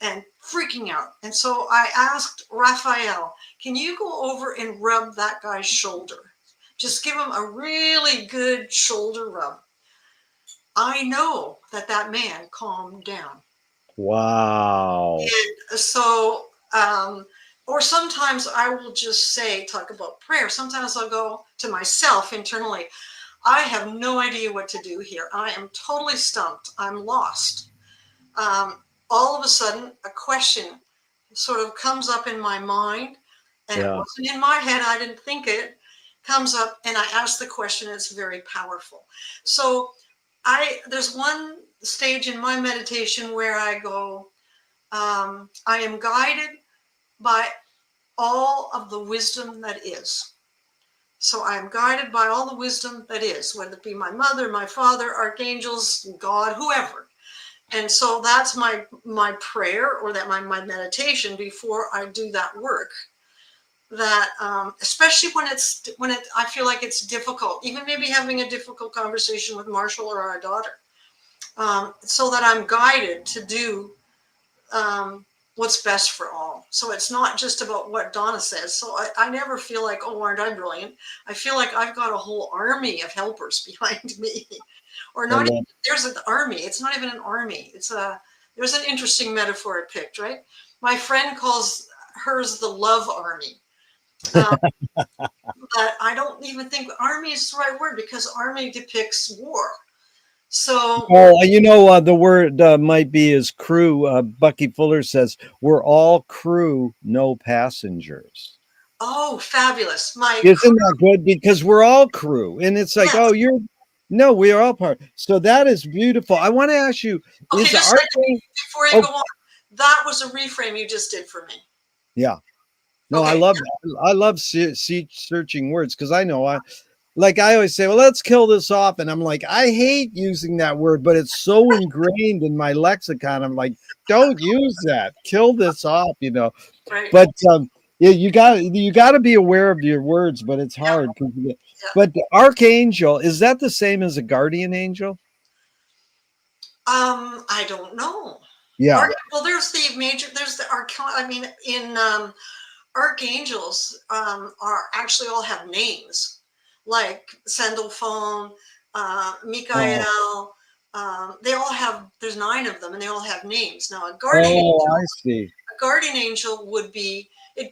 and freaking out. And so I asked Raphael, can you go over and rub that guy's shoulder? Just give him a really good shoulder rub. I know that man calmed down. Wow. And so, or sometimes I will just say, talk about prayer. Sometimes I'll go to myself internally. I have no idea what to do here. I am totally stumped. I'm lost. All of a sudden, a question sort of comes up in my mind, and it wasn't in my head. I didn't think it. Comes up, and I ask the question. It's very powerful. So there's one stage in my meditation where I go, I am guided by all of the wisdom that is. So I am guided by all the wisdom that is, whether it be my mother, my father, archangels, God, whoever. And so that's my prayer, or that my meditation before I do that work. That especially when I feel like it's difficult, even maybe having a difficult conversation with Marshall or our daughter, so that I'm guided to do what's best for all. So it's not just about what Donna says. So I never feel like, oh, aren't I brilliant? I feel like I've got a whole army of helpers behind me. Or not even, there's an army. It's not even an army. There's an interesting metaphor I picked, right? My friend calls hers the love army. But I don't even think army is the right word, because army depicts war. So, well, the word might be is crew. Bucky Fuller says, we're all crew, no passengers. oh, fabulous. Isn't that good? Because we're all crew. And it's like, yes. no, we are all part. So that is beautiful. I want to ask you, Okay, is just our before you go on, that was a reframe you just did for me. Yeah. No, okay. I love that. I love searching words, because I know I always say, well, let's kill this off. And I'm like, I hate using that word, but it's so ingrained in my lexicon. I'm like, don't use that. Kill this off, Right. But yeah, you got to be aware of your words, but it's hard. Yeah. But the archangel, is that the same as a guardian angel? I don't know. Yeah. Well, there's the I mean, in archangels are actually all have names, like Sandalphon, Michael. They all have, there's 9 of them, and they all have names. Now, a guardian angel, I see. A guardian angel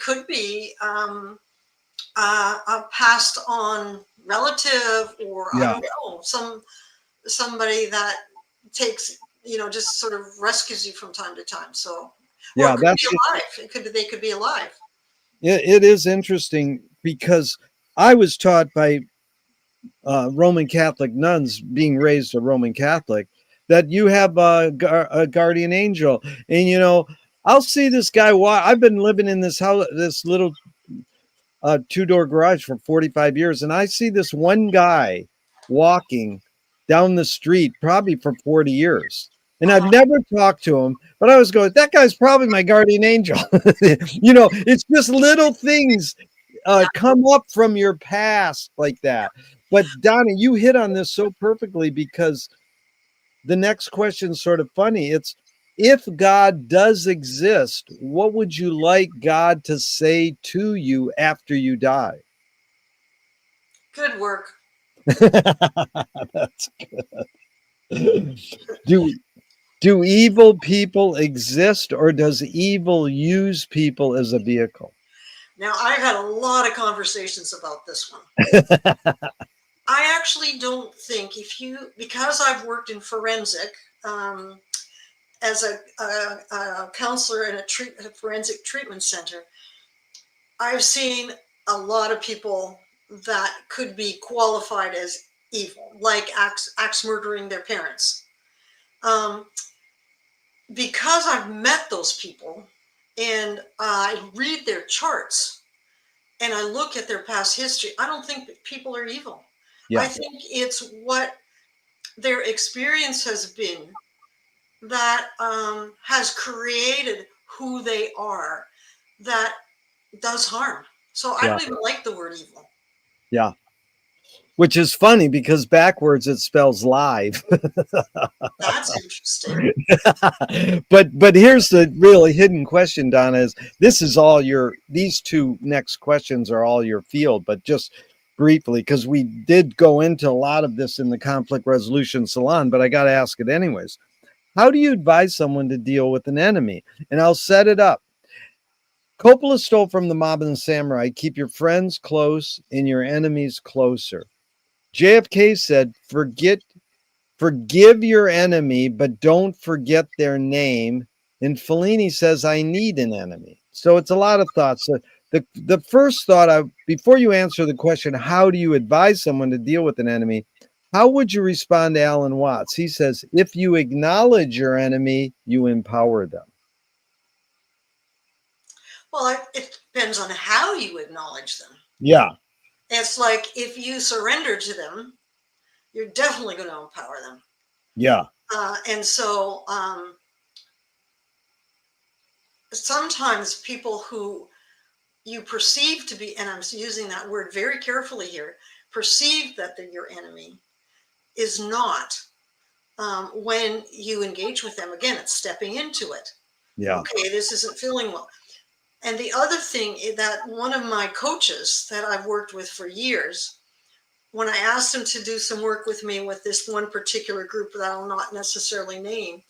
could be a passed on relative, or I don't know, somebody that takes, just sort of rescues you from time to time. So, or it could be alive. They could be alive. It is interesting, because I was taught by Roman Catholic nuns, being raised a Roman Catholic, that you have a guardian angel. And, I'll see this guy. I've been living in this house, this little 2-door garage for 45 years. And I see this one guy walking down the street, probably for 40 years. And I've never talked to him, but I was going, that guy's probably my guardian angel. It's just little things come up from your past like that. But Donna, you hit on this so perfectly, because the next question is sort of funny. It's, if God does exist, what would you like God to say to you after you die? Good work. That's good. Do evil people exist, or does evil use people as a vehicle? Now, I've had a lot of conversations about this one. I actually don't think, because I've worked in forensic, as a counselor in a forensic treatment center, I've seen a lot of people that could be qualified as evil, like axe murdering their parents. Um, because I've met those people and I read their charts and I look at their past history, I don't think that people are evil. Yeah. I think it's what their experience has been that has created who they are that does harm. So I Yeah. don't even like the word evil. Yeah. Which is funny because backwards it spells live. That's interesting. But here's the really hidden question, Donna, is this is all your these two next questions are all your field, but just briefly, because we did go into a lot of this in the conflict resolution salon, but I got to ask it anyways. How do you advise someone to deal with an enemy? And I'll set it up. Coppola stole from the mob and the samurai, keep your friends close and your enemies closer. JFK said, forgive your enemy, but don't forget their name. And Fellini says, I need an enemy. So it's a lot of thoughts. So the first thought, before you answer the question, how do you advise someone to deal with an enemy? How would you respond to Alan Watts? He says, if you acknowledge your enemy, you empower them. Well, it depends on how you acknowledge them. Yeah. It's like if you surrender to them, you're definitely going to empower them. Yeah. And so sometimes people who you perceive to be, and I'm using that word very carefully here, perceive that they're your enemy is not. When you engage with them, again, it's stepping into it. Yeah. Okay, this isn't feeling well. And the other thing is that one of my coaches that I've worked with for years, when I asked him to do some work with me with this one particular group that I'll not necessarily name,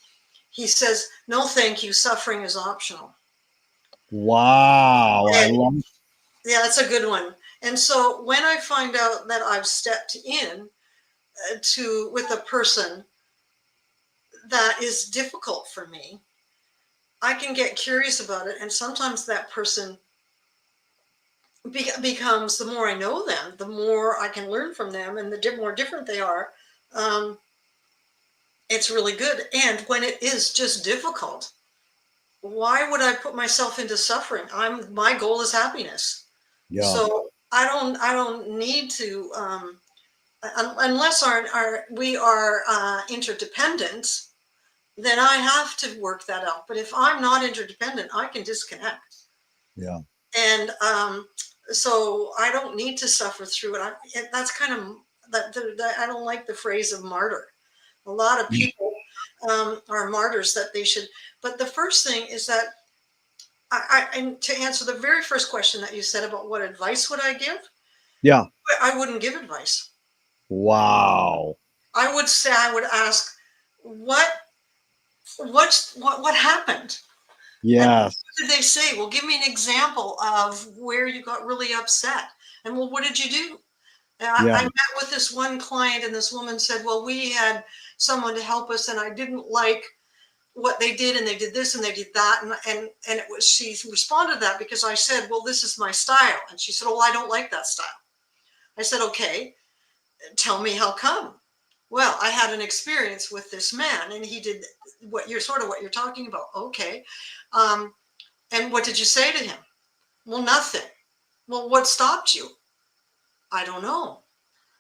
he says, no, thank you. Suffering is optional. Wow. I And love. yeah, that's a good one. And so when I find out that I've stepped in with a person that is difficult for me, I can get curious about it. And sometimes that person becomes, the more I know them, the more I can learn from them, and the more different they are. It's really good. And when it is just difficult, why would I put myself into suffering? My goal is happiness. Yeah. So I don't need to unless we are interdependent, then I have to work that out. But if I'm not interdependent, I can disconnect. Yeah. And so I don't need to suffer through it. That's kind of I don't like the phrase of martyr. A lot of people are martyrs that they should. But the first thing is that and to answer the very first question that you said about what advice would I give? Yeah. I wouldn't give advice. Wow. I would say, I would ask, what happened? And Yes. what did they say? Well, give me an example of where you got really upset. And well, what did you do? And Yeah. I met with this one client, and this woman said, well, we had someone to help us, and I didn't like what they did, and they did this and they did that. And it was, she responded to that because I said, well, this is my style. And she said, oh, I don't like that style. I said, okay, tell me how come. Well, I had an experience with this man, and he did what you're talking about. Okay. And what did you say to him? Well, nothing. Well, what stopped you? I don't know.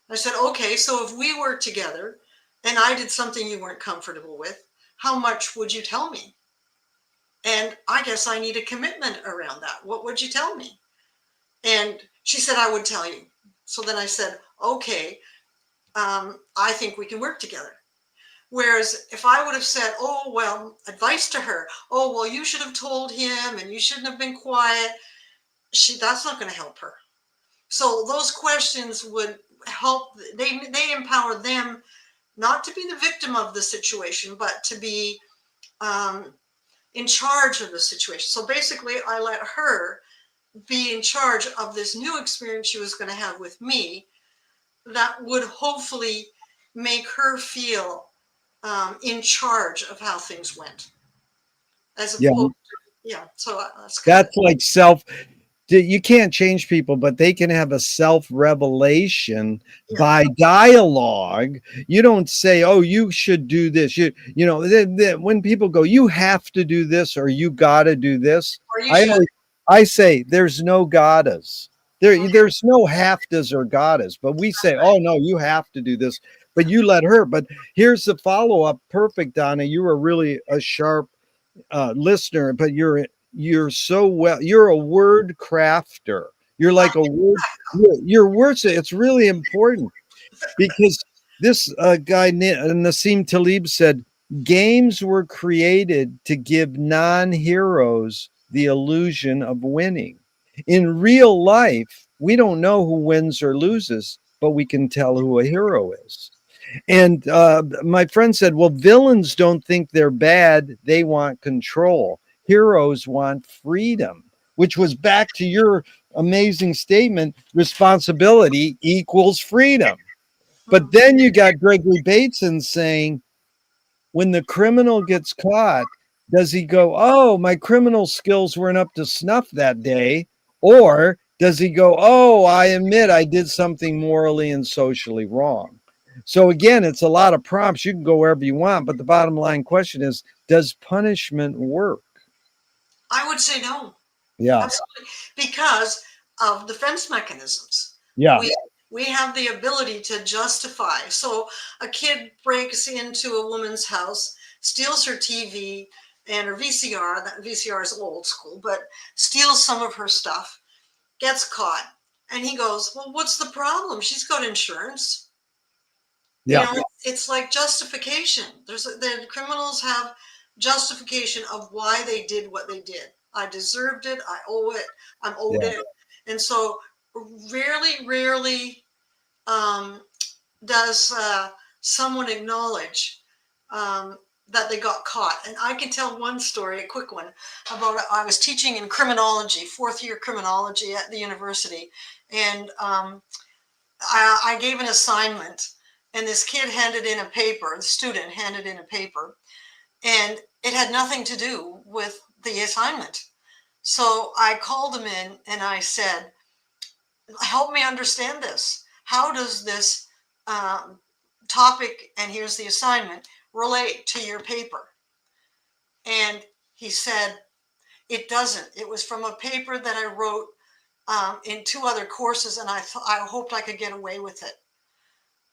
I said, okay, so if we were together and I did something you weren't comfortable with, how much would you tell me? And I guess I need a commitment around that. What would you tell me? And she said, I would tell you. So then I said, okay, I think we can work together. Whereas if I would have said, oh, well, advice to her, oh, well, you should have told him and you shouldn't have been quiet, that's not going to help her. So those questions would help. They empower them not to be the victim of the situation, but to be in charge of the situation. So basically, I let her be in charge of this new experience she was going to have with me that would hopefully make her feel in charge of how things went. as Yeah. opposed to, yeah. So that's kind of, That's like you can't change people, but they can have a self revelation yeah. by dialogue. You don't say, "Oh, you should do this." When people go, "You have to do this," or "You got to do this," Or you I should. always, I say, "There's no goddess. Okay. There's no have-tos or goddess." But we say, "Oh no, you have to do this," but you let her. But here's the follow up. Perfect, Donna. You were really a sharp listener, but you're so well. You're a word crafter. You're like a word. Your words. It's really important because this guy Nassim Taleb said games were created to give non-heroes the illusion of winning. In real life, we don't know who wins or loses, but we can tell who a hero is. And my friend said, well, villains don't think they're bad. They want control. Heroes want freedom, which was back to your amazing statement responsibility equals freedom. But Mhm. then you got Gregory Bateson saying, when the criminal gets caught, does he go, oh, my criminal skills weren't up to snuff that day? Or does he go, oh, I admit I did something morally and socially wrong? So again, it's a lot of prompts. You can go wherever you want, but the bottom line question is, does punishment work? I would say no. Yeah. Absolutely. Because of defense mechanisms. Yeah. We have the ability to justify. So a kid breaks into a woman's house, steals her TV and her VCR. That VCR is old school, but steals some of her stuff, gets caught. And he goes, well, what's the problem? She's got insurance. You Yeah. know, it's like justification. The criminals have justification of why they did what they did. I deserved it. I owe it. I'm owed Yeah. it. And so rarely um, does someone acknowledge that they got caught. And I can tell one story, a quick one, about I was teaching in criminology, fourth year criminology at the university. And I gave an assignment, and this kid handed in a paper, the student handed in a paper, and it had nothing to do with the assignment. So I called him in and I said, help me understand this. How does this topic, and here's the assignment, relate to your paper? And he said, it doesn't. It was from a paper that I wrote in two other courses, and I hoped I could get away with it.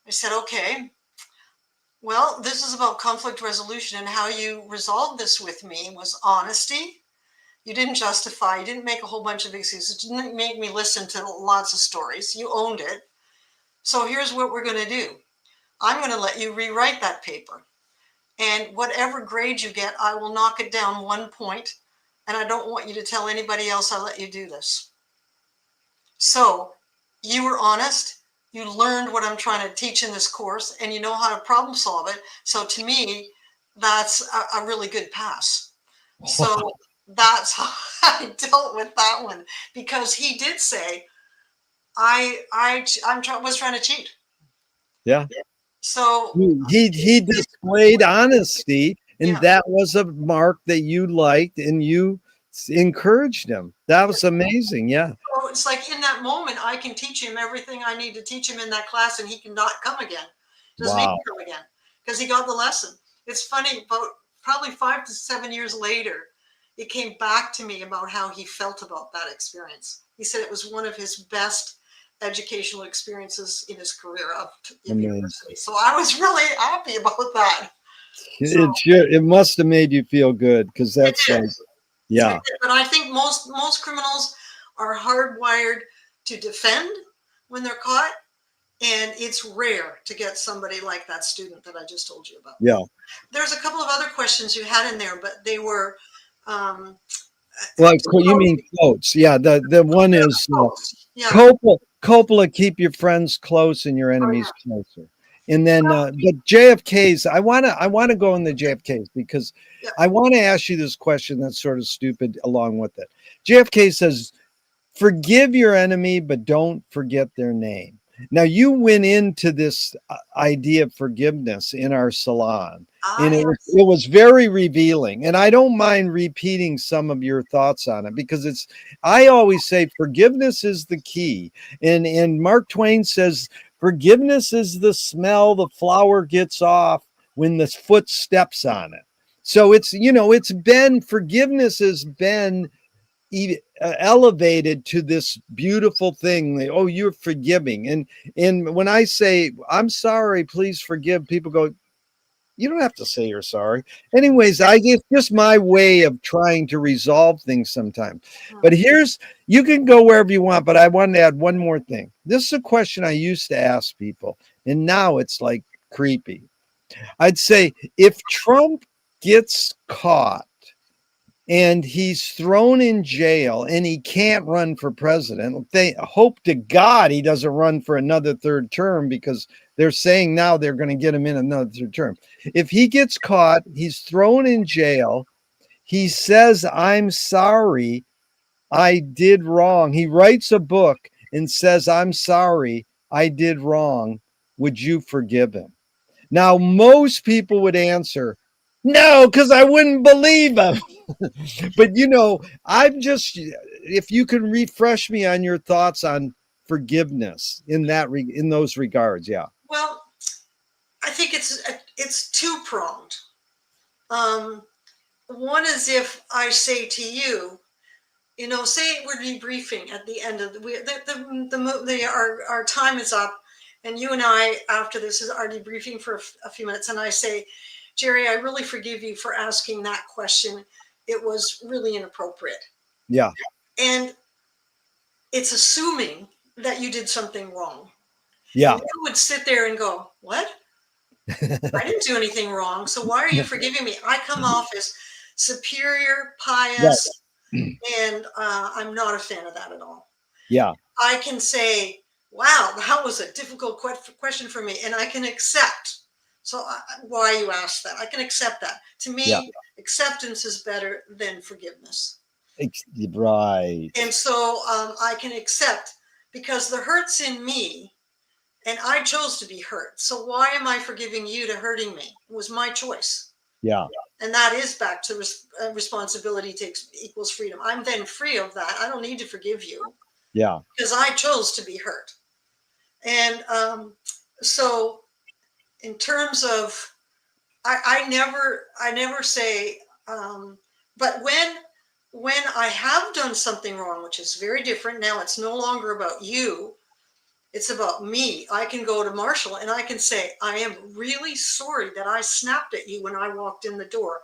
I said, okay, well, this is about conflict resolution, and how you resolved this with me was honesty. You didn't justify, you didn't make a whole bunch of excuses, you didn't make me listen to lots of stories. You owned it. So here's what we're going to do. I'm going to let you rewrite that paper. And whatever grade you get, I will knock it down 1 point. And I don't want you to tell anybody else I let you do this. So you were honest. You learned what I'm trying to teach in this course, and you know how to problem solve it. So to me, that's a really good pass. So that's how I dealt with that one, because he did say, was trying to cheat. Yeah. So He displayed honesty, and yeah. that was a mark that you liked, and you encouraged him. That was amazing. Yeah. So it's like in that moment, I can teach him everything I need to teach him in that class, and he cannot come again. Doesn't need Wow. to come again because he got the lesson. It's funny, about probably 5 to 7 years later, it came back to me about how he felt about that experience. He said it was one of his best educational experiences in his career of university. So I was really happy about that. So It must have made you feel good, because that's like, yeah. but I think most criminals are hardwired to defend when they're caught, and it's rare to get somebody like that student that I just told you about. Yeah. There's a couple of other questions you had in there, but they were Well, you mean quotes? Yeah. The one is yeah. Coppola, keep your friends close and your enemies closer. And then but JFK's, I wanna go in the JFK's, because Yeah. I want to ask you this question that's sort of stupid along with it. JFK says, forgive your enemy, but don't forget their name. Now, you went into this idea of forgiveness in our salon, Ah, and yes. it was very revealing. And I don't mind repeating some of your thoughts on it because it's, I always say forgiveness is the key. And Mark Twain says forgiveness is the smell the flower gets off when the foot steps on it. So it's, it's been, forgiveness has been elevated to this beautiful thing. Oh, you're forgiving. And when I say I'm sorry, please forgive, people go, you don't have to say you're sorry. Anyways, it's just my way of trying to resolve things sometimes. But here's, you can go wherever you want, but I want to add one more thing. This is a question I used to ask people, and now it's like creepy. I'd say, if Trump gets caught and he's thrown in jail and he can't run for president, they hope to God he doesn't run for another third term, because they're saying now they're going to get him in another third term. If he gets caught, he's thrown in jail, he says, I'm sorry, I did wrong. He writes a book and says, I'm sorry, I did wrong. Would you forgive him? Now, most people would answer, no, because I wouldn't believe him. But I'm just, if you can refresh me on your thoughts on forgiveness in in those regards. Yeah. Well, I think it's two-pronged. Um, One is if I say to you, say we're debriefing at the end of our time is up, and you and I after this are debriefing for a few minutes, and I say, Gerry, I really forgive you for asking that question. It was really inappropriate, Yeah. and it's assuming that you did something wrong, and Yeah. you would sit there and go, what? I didn't do anything wrong, so why are you forgiving me? I come off as superior, Right. pious, and I'm not a fan of that at all. Yeah. I can say, wow, that was a difficult question for me, and I can accept. So why you asked that? I can accept that. To Yeah. me, acceptance is better than forgiveness. Right. And so I can accept because the hurt's in me, and I chose to be hurt. So why am I forgiving you to hurting me? It was my choice. Yeah. And that is back to responsibility equals freedom. I'm then free of that. I don't need to forgive you Yeah. because I chose to be hurt. And so, in terms of, I never say, but when I have done something wrong, which is very different now, it's no longer about you. It's about me. I can go to Marshall and I can say, I am really sorry that I snapped at you when I walked in the door.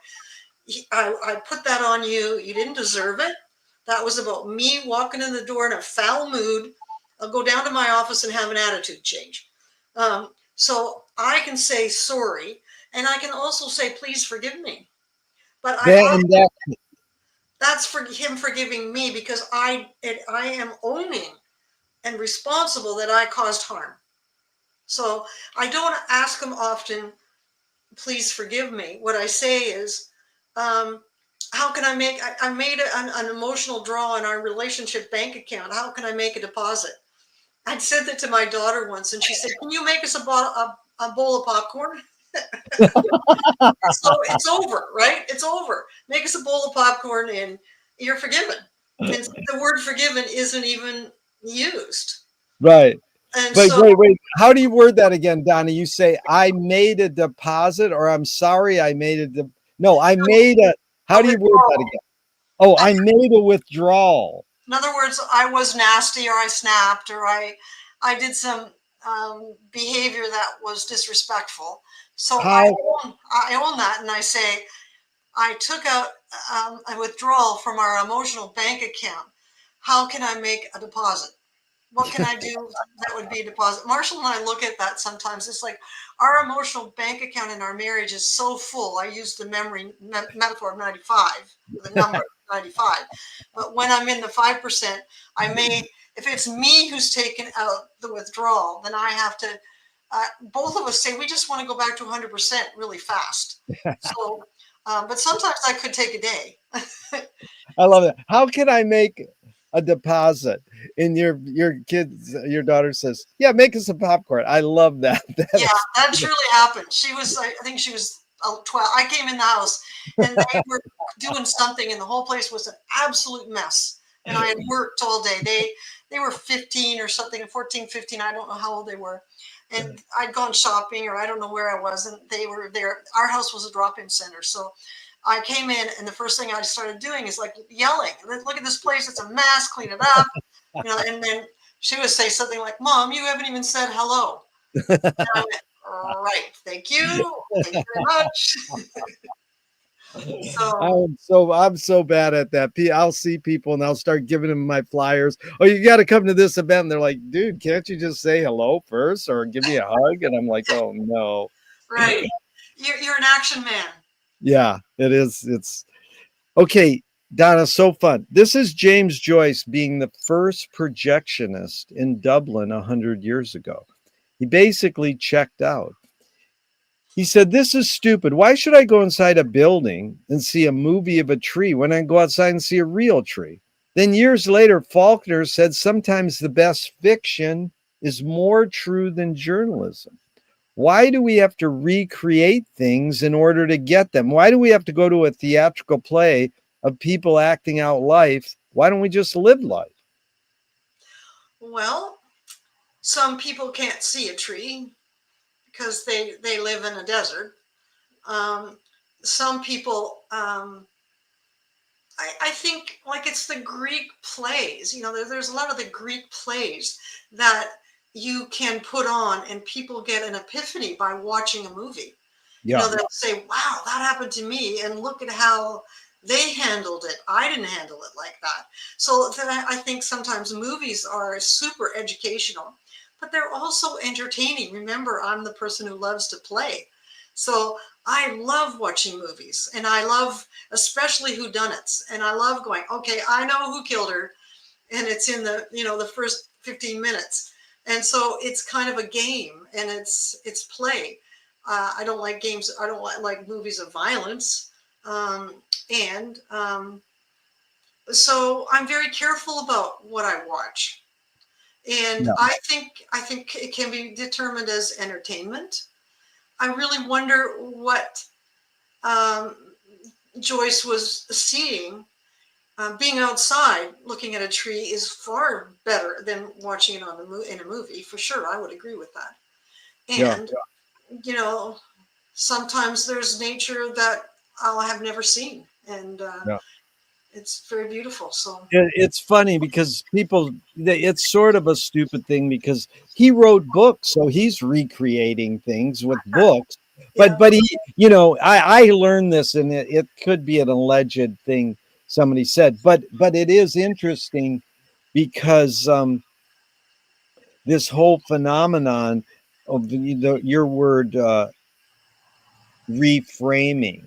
I put that on you. You didn't deserve it. That was about me walking in the door in a foul mood. I'll go down to my office and have an attitude change. So I can say sorry, and I can also say, please forgive me. But that's for him forgiving me because I am owning and responsible that I caused harm. So I don't ask him often, please forgive me. What I say is, um, how can I make, I made an emotional draw on our relationship bank account. How can I make a deposit? I'd said that to my daughter once, and she said, can you make us a bowl of popcorn? So it's over, right? It's over. Make us a bowl of popcorn and you're forgiven. And the word forgiven isn't even used. Right. And But so wait. How do you word that again, Donna? You say, I made a deposit, or I'm sorry, I made no, I made a, how a do you word that withdrawal. again? Oh, I made a withdrawal. In other words, I was nasty, or I snapped, or I did some behavior that was disrespectful. So How? I own that, and I say I took out a withdrawal from our emotional bank account. How can I make a deposit? What can I do that would be a deposit? Marshall and I look at that sometimes. It's like our emotional bank account in our marriage is so full. I use the metaphor of 95, the number 95. But when I'm in the 5%, I may, if it's me who's taken out the withdrawal, then I have to, both of us say we just want to go back to 100% really fast. So, but sometimes that could take a day. I love it. How can I make a deposit, and your daughter says, "Yeah, make us some popcorn." I love that. That Yeah, is, that truly happened. She was, I think she was 12. I came in the house and they were doing something, and the whole place was an absolute mess. And I had worked all day. They were 15 or something, 14, 15. I don't know how old they were. And I'd gone shopping, or I don't know where I was, and they were there. Our house was a drop-in center. So I came in, and the first thing I started doing is like yelling, "Look at this place. It's a mess. Clean it up." And then she would say something like, "Mom, you haven't even said hello." I went, right. Thank you. Thank you very much. So, I'm so bad at that. I'll see people and I'll start giving them my flyers. Oh, you got to come to this event. And they're like, dude, can't you just say hello first or give me a hug? And I'm like, oh no. right. You're an action man. Yeah, it is. It's okay. Donna, so fun. This is James Joyce being the first projectionist in Dublin 100 years ago. He basically checked out. He said, "This is stupid. Why should I go inside a building and see a movie of a tree when I can go outside and see a real tree?" Then years later, Faulkner said, "Sometimes the best fiction is more true than journalism." Why do we have to recreate things in order to get them? Why do we have to go to a theatrical play of people acting out life? Why don't we just live life? Well, some people can't see a tree because they live in a desert. Um, some people, I think, like it's the Greek plays. There's a lot of the Greek plays that you can put on, and people get an epiphany by watching a movie. Yeah. They'll say, "Wow, that happened to me," and look at how they handled it. I didn't handle it like that. So I think sometimes movies are super educational, but they're also entertaining. Remember, I'm the person who loves to play. So I love watching movies, and I love especially whodunits. And I love going, okay, I know who killed her, and it's in the first 15 minutes. And so it's kind of a game, and it's play. I don't like games. I don't like movies of violence. And So I'm very careful about what I watch. And Yeah. I think it can be determined as entertainment. I really wonder what um, Joyce was seeing. Being outside looking at a tree is far better than watching it in a movie, for sure. I would agree with that. Yeah. And you know, sometimes there's nature that I'll have never seen, and Yeah. it's very beautiful. So It's funny because it's sort of a stupid thing because he wrote books, so he's recreating things with books. yeah, But he, I learned this, and it could be an alleged thing somebody said, but it is interesting because this whole phenomenon of your word reframing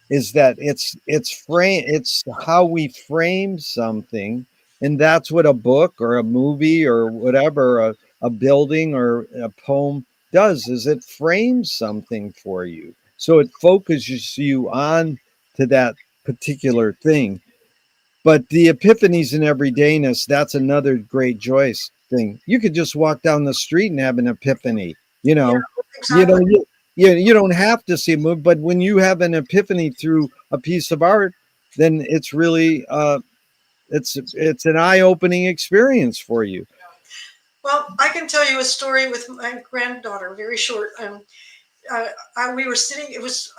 is that it's how we frame something, and that's what a book or a movie or whatever, a building or a poem does, is it frames something for you, so it focuses you on to that particular thing. But the epiphanies and everydayness, that's another great Joyce thing. You could just walk down the street and have an epiphany. You yeah, know, you know, exactly. you don't have to see a movie, but when you have an epiphany through a piece of art, then it's really it's an eye-opening experience for you. Well, I can tell you a story with my granddaughter, very short. We were sitting. It was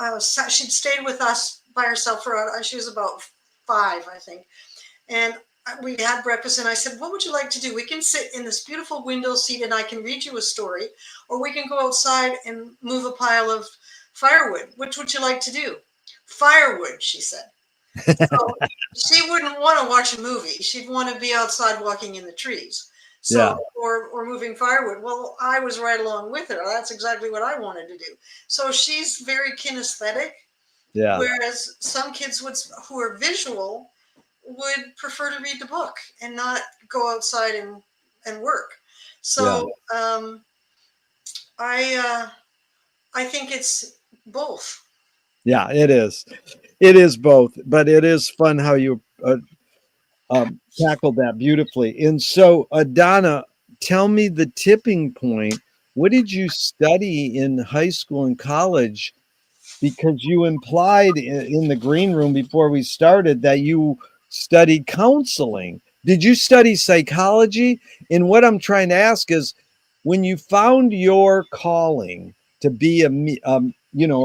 she'd stayed with us by herself for she was about 5, I think, and we had breakfast. And I said, "What would you like to do? We can sit in this beautiful window seat, and I can read you a story, or we can go outside and move a pile of firewood. Which would you like to do?" "Firewood," she said. So she wouldn't want to watch a movie. She'd want to be outside walking in the trees. Yeah, So, or moving firewood. Well, I was right along with her. That's exactly what I wanted to do. So she's very kinesthetic, yeah, whereas some kids who are visual would prefer to read the book and not go outside and work. yeah, So I I think it's both. yeah. It is both, but it is fun how you Tackled that beautifully. And so, Donna, tell me the tipping point. What did you study in high school and college? Because you implied in the green room before we started that you studied counseling. Did you study psychology? And what I'm trying to ask is, when you found your calling to be a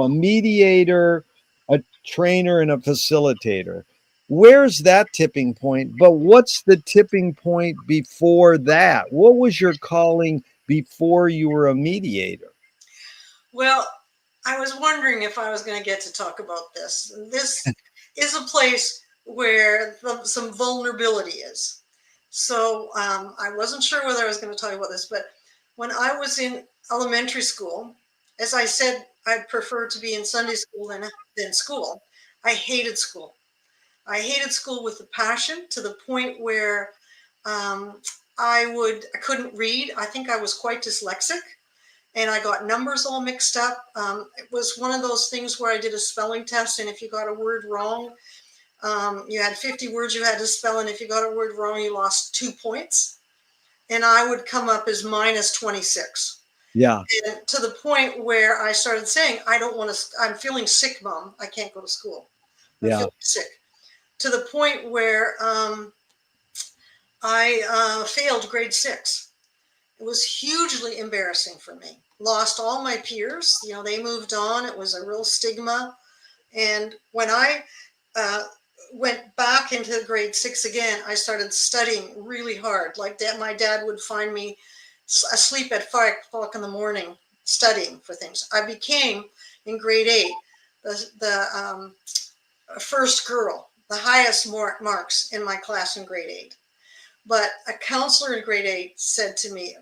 mediator, a trainer, and a facilitator, where's that tipping point? But what's the tipping point before that? What was your calling before you were a mediator? Well, I was wondering if I was going to get to talk about this. This is a place where some vulnerability is. So I wasn't sure whether I was going to talk about this, but when I was in elementary school, as I said, I'd prefer to be in Sunday school than school. I hated school. I hated school with a passion, to the point where um, I couldn't read. I think I was quite dyslexic, and I got numbers all mixed up. It was one of those things where I did a spelling test, and if you got a word wrong, you had 50 words you had to spell, and if you got a word wrong, you lost 2 points. And I would come up as minus 26. Yeah, And to the point where I started saying, I don't want to, I'm feeling sick, Mom. I can't go to school. I'm yeah, feeling sick. To the point where I failed grade 6. It was hugely embarrassing for me. Lost all my peers. They moved on. It was a real stigma. And when I uh, went back into grade 6 again, I started studying really hard. Like my dad would find me asleep at 5 o'clock in the morning studying for things. I became, in grade 8, the first girl, the highest marks in my class in grade 8. But a counselor in grade 8 said to me,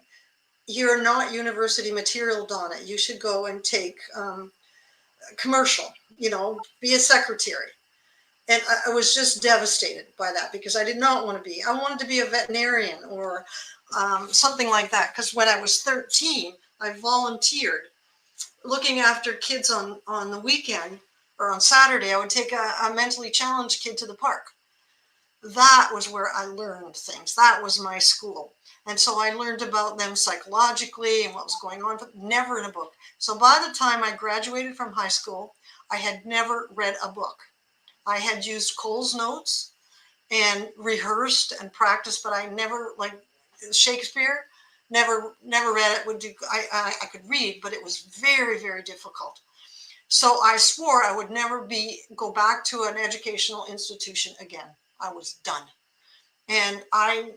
"You're not university material, Donna. You should go and take commercial, be a secretary." And I was just devastated by that, because I did not want to be. I wanted to be a veterinarian or something like that. Because when I was 13, I volunteered looking after kids on the weekend, or on Saturday. I would take a mentally challenged kid to the park. That was where I learned things. That was my school. And so I learned about them psychologically and what was going on, but never in a book. So by the time I graduated from high school, I had never read a book. I had used Cole's notes and rehearsed and practiced, but I never, like Shakespeare, never read it. I could read, but it was very, very difficult. So I swore I would never go back to an educational institution again. I was done. And I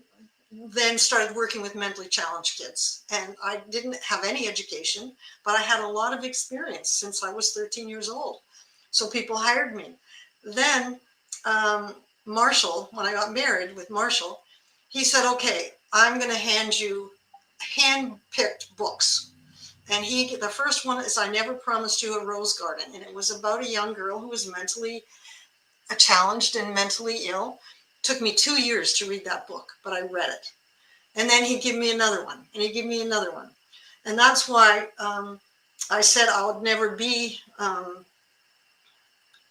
then started working with mentally challenged kids. And I didn't have any education, but I had a lot of experience since I was 13 years old. So people hired me. Then Marshall, when I got married with Marshall, he said, "Okay, I'm going to hand you hand-picked books." And the first one is "I Never Promised You a Rose Garden." And it was about a young girl who was mentally challenged and mentally ill. It took me 2 years to read that book, but I read it. And then he'd give me another one, and he'd give me another one. And that's why I said I would never be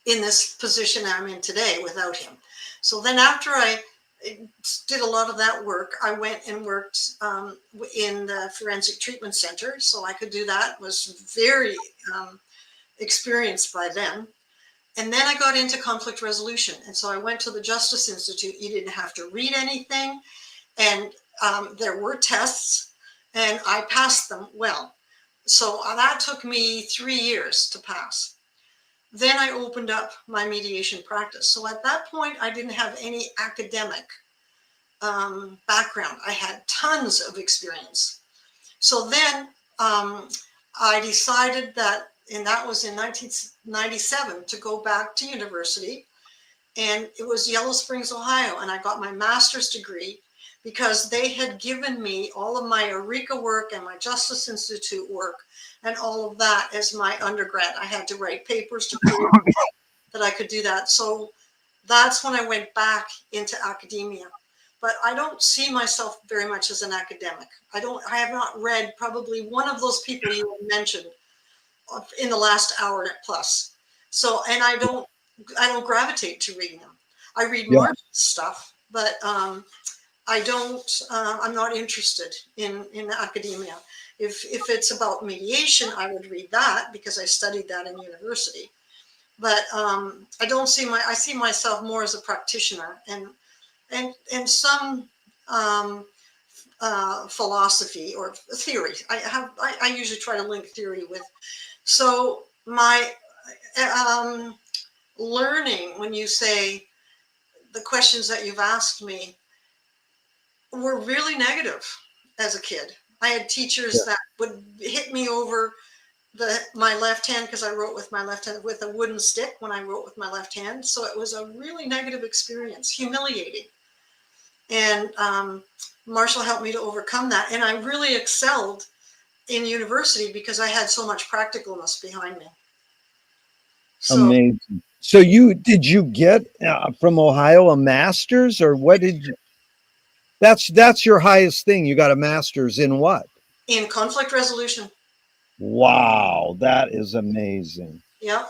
in this position I'm in today without him. So then after I did a lot of that work, I went and worked in the forensic treatment center, so I could do that. Was very experienced by then. And then I got into conflict resolution. And so I went to the Justice Institute. You didn't have to read anything. And there were tests, and I passed them well. So that took me 3 years to pass. Then I opened up my mediation practice. So at that point, I didn't have any academic background. I had tons of experience. So then I decided that, and that was in 1997, to go back to university. And it was Yellow Springs, Ohio. And I got my master's degree because they had given me all of my Eureka work and my Justice Institute work and all of that as my undergrad. I had to write papers to prove that I could do that. So that's when I went back into academia. But I don't see myself very much as an academic. I have not read probably one of those people you mentioned in the last hour plus. So, and I don't gravitate to reading them. I read yeah. Marshall's stuff, but I don't. I'm not interested in academia. If it's about mediation, I would read that because I studied that in university. But I don't see I see myself more as a practitioner and some um, philosophy or theory. I usually try to link theory with. So my um, learning, when you say the questions that you've asked me, were really negative as a kid. I had Yeah. teachers that would hit me over my left hand because I wrote with my left hand with a wooden stick when I wrote with my left hand. So it was a really negative experience, humiliating. And Marshall helped me to overcome that. And I really excelled in university because I had so much practicalness behind me. So Amazing. So did you get from Ohio a master's, or what did you? That's your highest thing. You got a master's in what? in conflict resolution, Wow, that is amazing. yeah.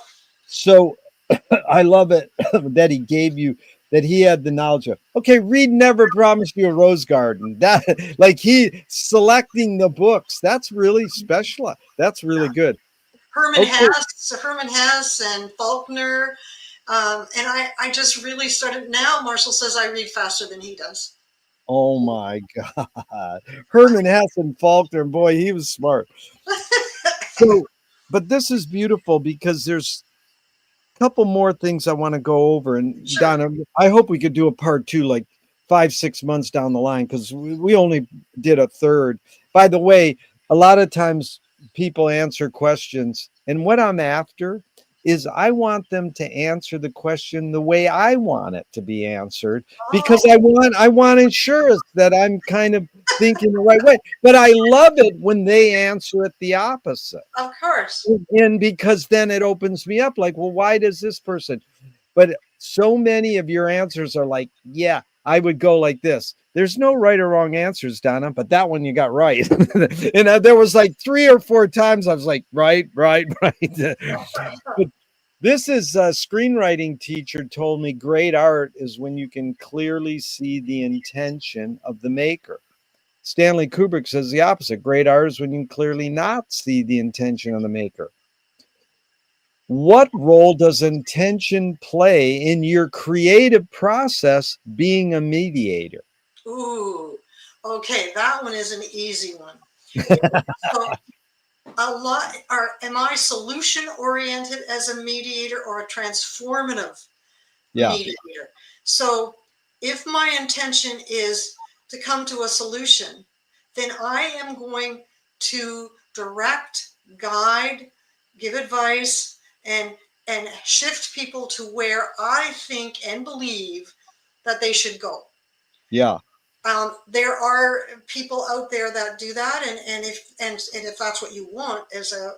So I love it that he gave you that he had the knowledge of. Okay, Reed never promised you a rose garden. That like he selecting the books. That's really special. That's really good. Okay. Herman Hesse and Faulkner. And I just really started now. Marshall says I read faster than he does. Oh my God. Herman Hesse and Faulkner, boy, he was smart. So, but this is beautiful because there's couple more things I want to go over. And Sure. Donna, I hope we could do a part two, like 5, 6 months down the line, because we only did a third. By the way, a lot of times people answer questions, and what I'm after is I want them to answer the question the way I want it to be answered, because Oh, I want assurance that I'm kind of thinking the right way. But I love it when they answer it the opposite. of course. And because then it opens me up like, well, why does this person? But so many of your answers are like, yeah, I would go like this. There's no right or wrong answers, Donna, but that one you got right. And there was like 3 or 4 times I was like, right, right, right. But this is a screenwriting teacher told me great art is when you can clearly see the intention of the maker. Stanley Kubrick says the opposite. Great art is when you can clearly not see the intention of the maker. What role does intention play in your creative process being a mediator? Ooh, okay. That one is an easy one. So a lot am I solution oriented as a mediator or a transformative Yeah, mediator? So if my intention is to come to a solution, then I am going to direct, guide, give advice, and shift people to where I think and believe that they should go. yeah, There are people out there that do that, and if that's what you want as a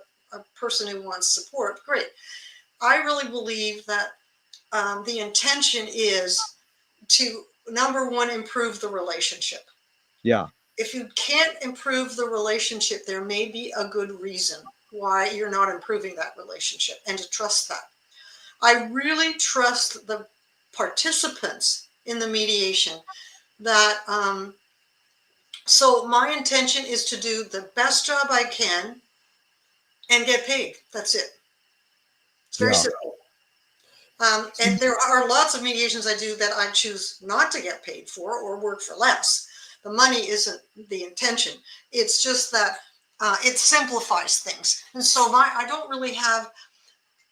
person who wants support, great. I really believe that the intention is to, number one, improve the relationship. yeah, If you can't improve the relationship, there may be a good reason why you're not improving that relationship, and to trust that. I really trust the participants in the mediation that so my intention is to do the best job I can and get paid. That's it. It's very yeah, simple. And there are lots of mediations I do that I choose not to get paid for or work for less. The money isn't the intention. It's just that it simplifies things. And so I don't really have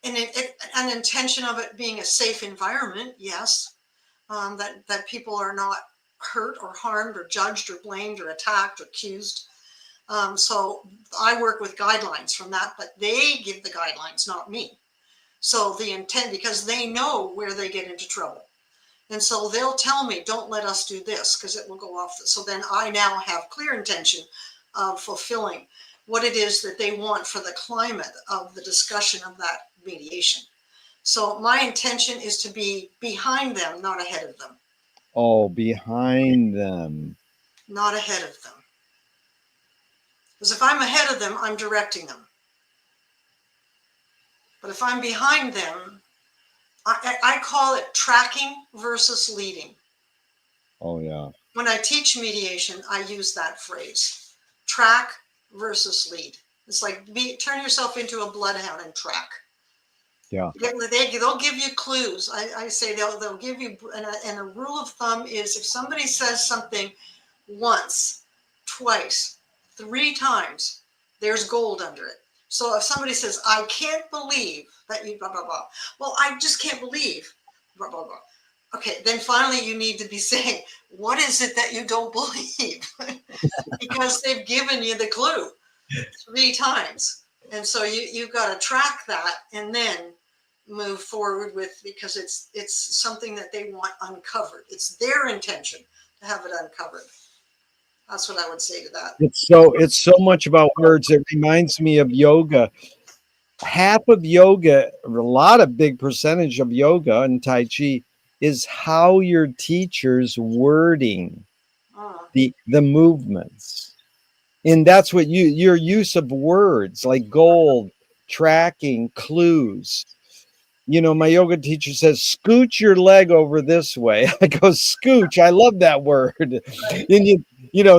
an intention of it being a safe environment. Yes, that people are not hurt or harmed or judged or blamed or attacked or accused. So I work with guidelines from that, but they give the guidelines, not me. So the intent, because they know where they get into trouble. And so they'll tell me, don't let us do this because it will go off. So then I now have clear intention of fulfilling what it is that they want for the climate of the discussion of that mediation. So my intention is to be behind them, not ahead of them. oh, behind them. Not ahead of them. Because if I'm ahead of them, I'm directing them. But if I'm behind them, I call it tracking versus leading. Oh, yeah. When I teach mediation, I use that phrase: track versus lead. It's like turn yourself into a bloodhound and track. Yeah. They'll give you clues. I say they'll give you, and a rule of thumb is if somebody says something once, twice, 3 times, there's gold under it. So if somebody says, I can't believe that you blah, blah, blah. Well, I just can't believe blah, blah, blah. Okay, then finally you need to be saying, what is it that you don't believe? Because they've given you the clue 3 times. And so you've got to track that and then move forward with, because it's something that they want uncovered. It's their intention to have it uncovered. That's what I would say to that. It's so much about words. It reminds me of yoga. Half of yoga, a lot of big percentage of yoga and Tai Chi is how your teacher's wording the movements. And that's what your use of words like gold, tracking, clues. My yoga teacher says, scooch your leg over this way. I go, scooch. I love that word. And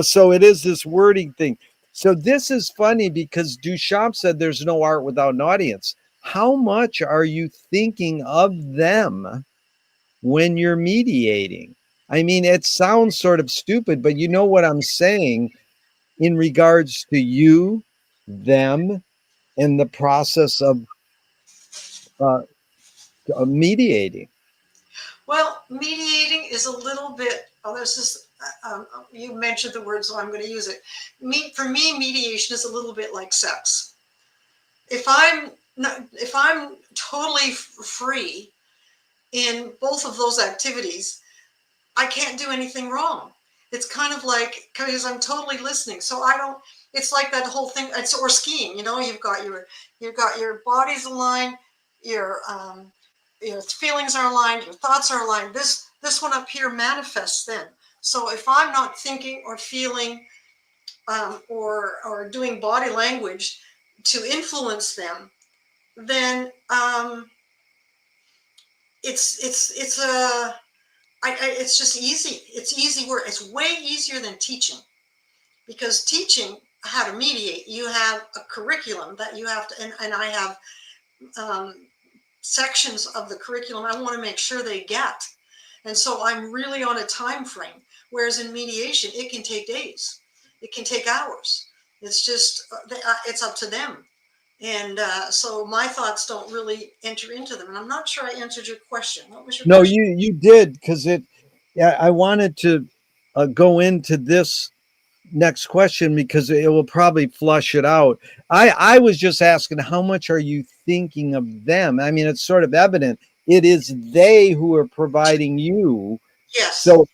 so it is this wording thing. So this is funny because Duchamp said there's no art without an audience. How much are you thinking of them when you're mediating? I mean, it sounds sort of stupid, but you know what I'm saying in regards to you, them, and the process of mediating. Well, mediating is a little bit, this is, you mentioned the word, so I'm going to use it. For me, mediation is a little bit like sex. If I'm totally free in both of those activities, I can't do anything wrong. It's kind of like, because I'm totally listening. So it's like that whole thing, or skiing, you've got your body's aligned, your feelings are aligned, your thoughts are aligned. This one up here manifests then. So if I'm not thinking or feeling or doing body language to influence them, then it's just easy. It's easy work. It's way easier than teaching, because teaching how to mediate, you have a curriculum that you have to, and I have sections of the curriculum I want to make sure they get. And so I'm really on a time frame. Whereas in mediation, it can take days. It can take hours. It's just, it's up to them. And so my thoughts don't really enter into them. And I'm not sure I answered your question. What was your question? No, you did, because I wanted to go into this next question because it will probably flush it out. I was just asking, how much are you thinking of them? I mean, it's sort of evident. It is they who are providing you. Yes. So,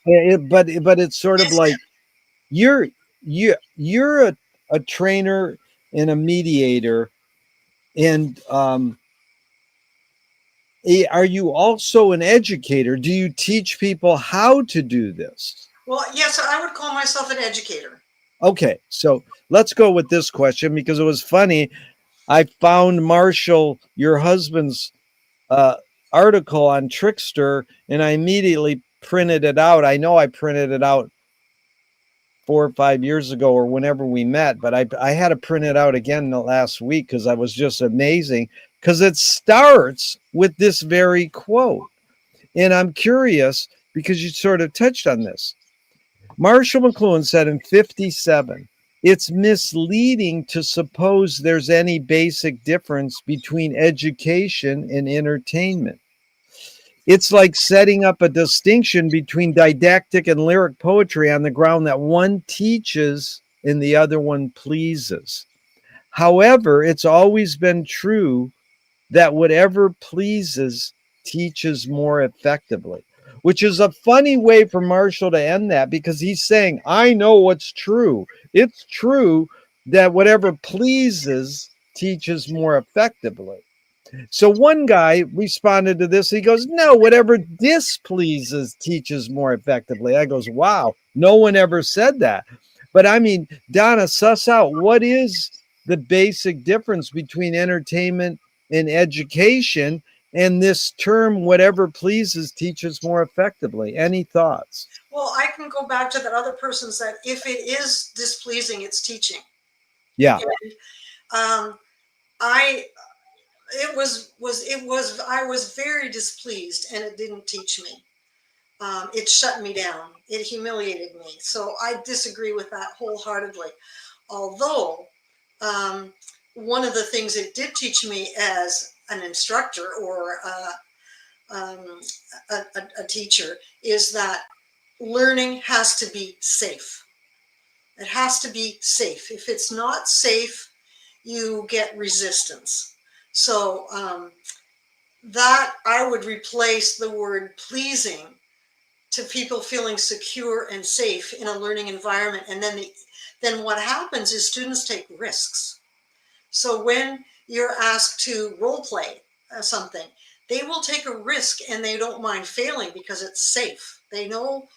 but it's sort of like you're a trainer and a mediator, and are you also an educator? Do you teach people how to do this? Well, yes, I would call myself an educator. Okay, so let's go with this question because it was funny. I found Marshall, your husband's article on Trickster, and I immediately printed it out. I know I printed it out 4 or 5 years ago or whenever we met, but I had to print it out again the last week because I was just amazing, because it starts with this very quote. And I'm curious because you sort of touched on this. Marshall McLuhan said in 57, it's misleading to suppose there's any basic difference between education and entertainment. It's like setting up a distinction between didactic and lyric poetry on the ground that one teaches and the other one pleases. However, it's always been true that whatever pleases teaches more effectively, which is a funny way for Marshall to end that, because he's saying, I know what's true. It's true that whatever pleases teaches more effectively. So one guy responded to this. He goes, no, whatever displeases teaches more effectively. I goes, wow, no one ever said that. But I mean, Donna, suss out what is the basic difference between entertainment and education. And this term, whatever pleases, teaches more effectively. Any thoughts? Well, I can go back to that other person said, if it is displeasing, it's teaching. Yeah. And I I was very displeased, and it didn't teach me. It shut me down. It humiliated me. So I disagree with that wholeheartedly. Although one of the things it did teach me as an instructor or um, a teacher is that learning has to be safe. It has to be safe. If it's not safe, you get resistance. So that I would replace the word pleasing to people feeling secure and safe in a learning environment. And then what happens is students take risks. So when you're asked to role play something, they will take a risk and they don't mind failing because it's safe. They know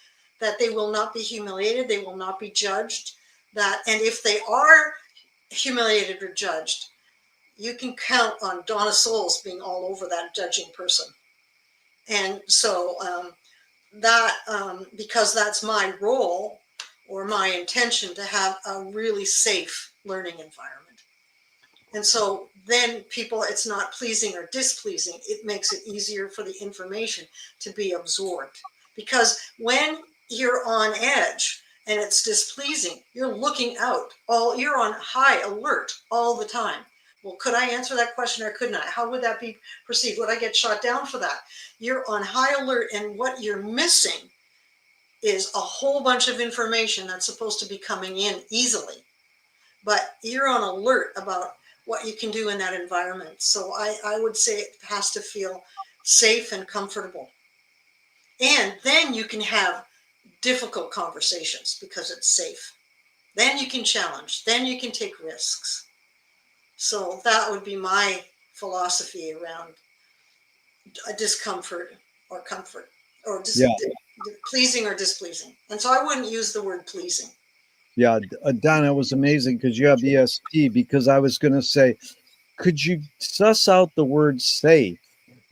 that they will not be humiliated, they will not be judged. And if they are humiliated or judged, you can count on Donna Souls being all over that judging person. And so because that's my role or my intention to have a really safe learning environment. And so then people, it's not pleasing or displeasing. It makes it easier for the information to be absorbed. Because when you're on edge and it's displeasing, you're looking out. You're on high alert all the time. Well, could I answer that question or couldn't I? How would that be perceived? Would I get shot down for that? You're on high alert, and what you're missing is a whole bunch of information that's supposed to be coming in easily. But you're on alert about what you can do in that environment. So I would say it has to feel safe and comfortable. And then you can have difficult conversations because it's safe. Then you can challenge. Then you can take risks. So that would be my philosophy around a discomfort or comfort or Yeah. pleasing or displeasing. And so I wouldn't use the word pleasing. Yeah. Donna, it was amazing because you have ESP, because I was going to say, could you suss out the word safe?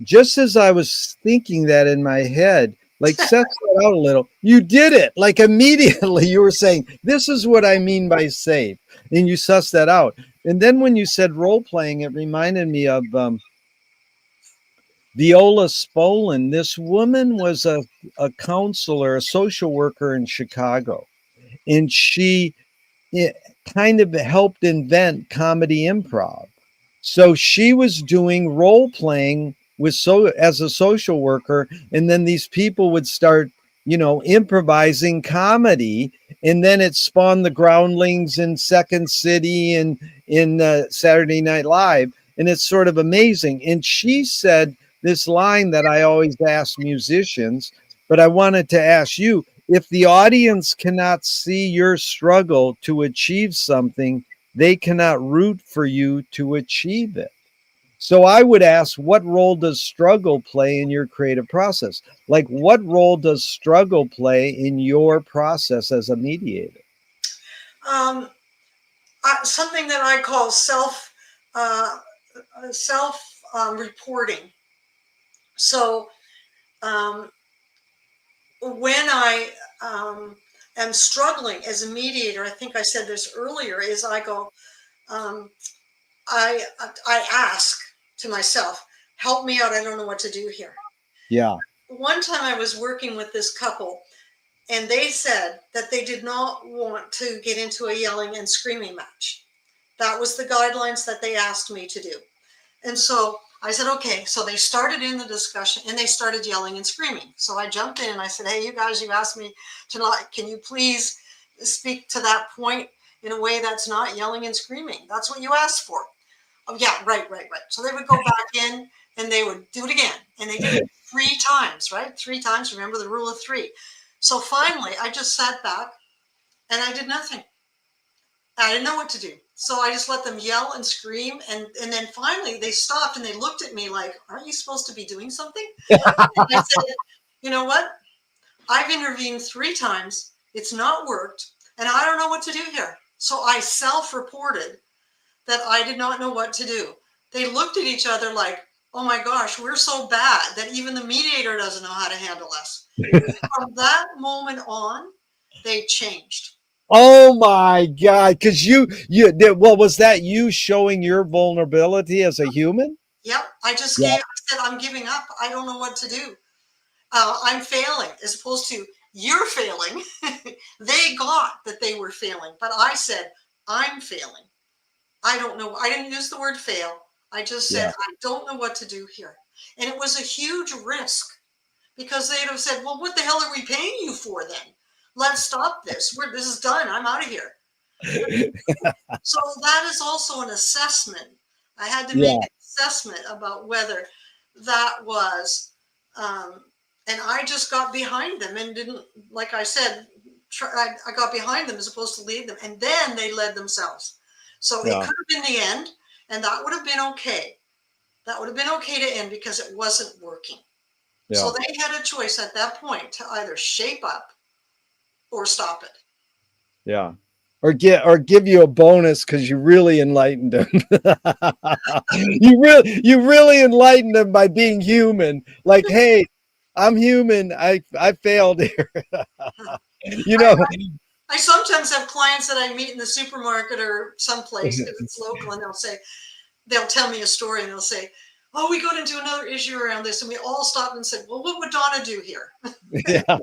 Just as I was thinking that in my head, like, suss that out a little, you did it. Like, immediately you were saying, this is what I mean by safe. And you suss that out. And then when you said role playing, it reminded me of Viola Spolin. This woman was a counselor, a social worker in Chicago. And she kind of helped invent comedy improv. So she was doing role playing as a social worker, and then these people would start, improvising comedy, and then it spawned the Groundlings in Second City and in Saturday Night Live, and it's sort of amazing. And she said this line that I always ask musicians, but I wanted to ask you: if the audience cannot see your struggle to achieve something, they cannot root for you to achieve it. So I would ask, what role does struggle play in your creative process? Like, what role does struggle play in your process as a mediator? Um, Something that I call self reporting. So um, when I am struggling as a mediator, I think I said this earlier, is I go, um, I ask to myself, help me out. I don't know what to do here. Yeah. One time I was working with this couple, and they said that they did not want to get into a yelling and screaming match. That was the guidelines that they asked me to do. And so I said, okay. So they started in the discussion and they started yelling and screaming. So I jumped in and I said, hey, you guys, you asked me to not, can you please speak to that point in a way that's not yelling and screaming? That's what you asked for. Oh, yeah, right. So they would go back in and they would do it again. And they did it 3 times, right? 3 times. Remember the rule of 3. So finally, I just sat back and I did nothing. I didn't know what to do. So I just let them yell and scream. And then finally they stopped and they looked at me like, aren't you supposed to be doing something? And I said, you know what? I've intervened 3 times. It's not worked. And I don't know what to do here. So I self-reported that I did not know what to do. They looked at each other like, oh my gosh, we're so bad that even the mediator doesn't know how to handle us. From that moment on, they changed. Oh my God. Because well, was that you showing your vulnerability as a human? Yep. Yeah. I said, I'm giving up. I don't know what to do. I'm failing, as opposed to you're failing. They got that they were failing, but I said, I'm failing. I don't know. I didn't use the word fail. I just said, Yeah. I don't know what to do here. And it was a huge risk because they'd have said, well, what the hell are we paying you for then? Let's stop this. This is done. I'm out of here. So that is also an assessment. I had to make Yeah. an assessment about whether that was, um, and I just got behind them and didn't, like I said, I got behind them as opposed to lead them, and then they led themselves. So it Yeah. could have been the end, and that would have been okay. That would have been okay to end because it wasn't working. Yeah. So they had a choice at that point to either shape up or stop it. Yeah. Or give you a bonus because you really enlightened them. You really enlightened them by being human. Like, hey, I'm human. I failed here. You I, know. I sometimes have clients that I meet in the supermarket or someplace if it's local, and they'll tell me a story, and they'll say, "Oh, we got into another issue around this," and we all stopped and said, "Well, what would Donna do here?" Yeah.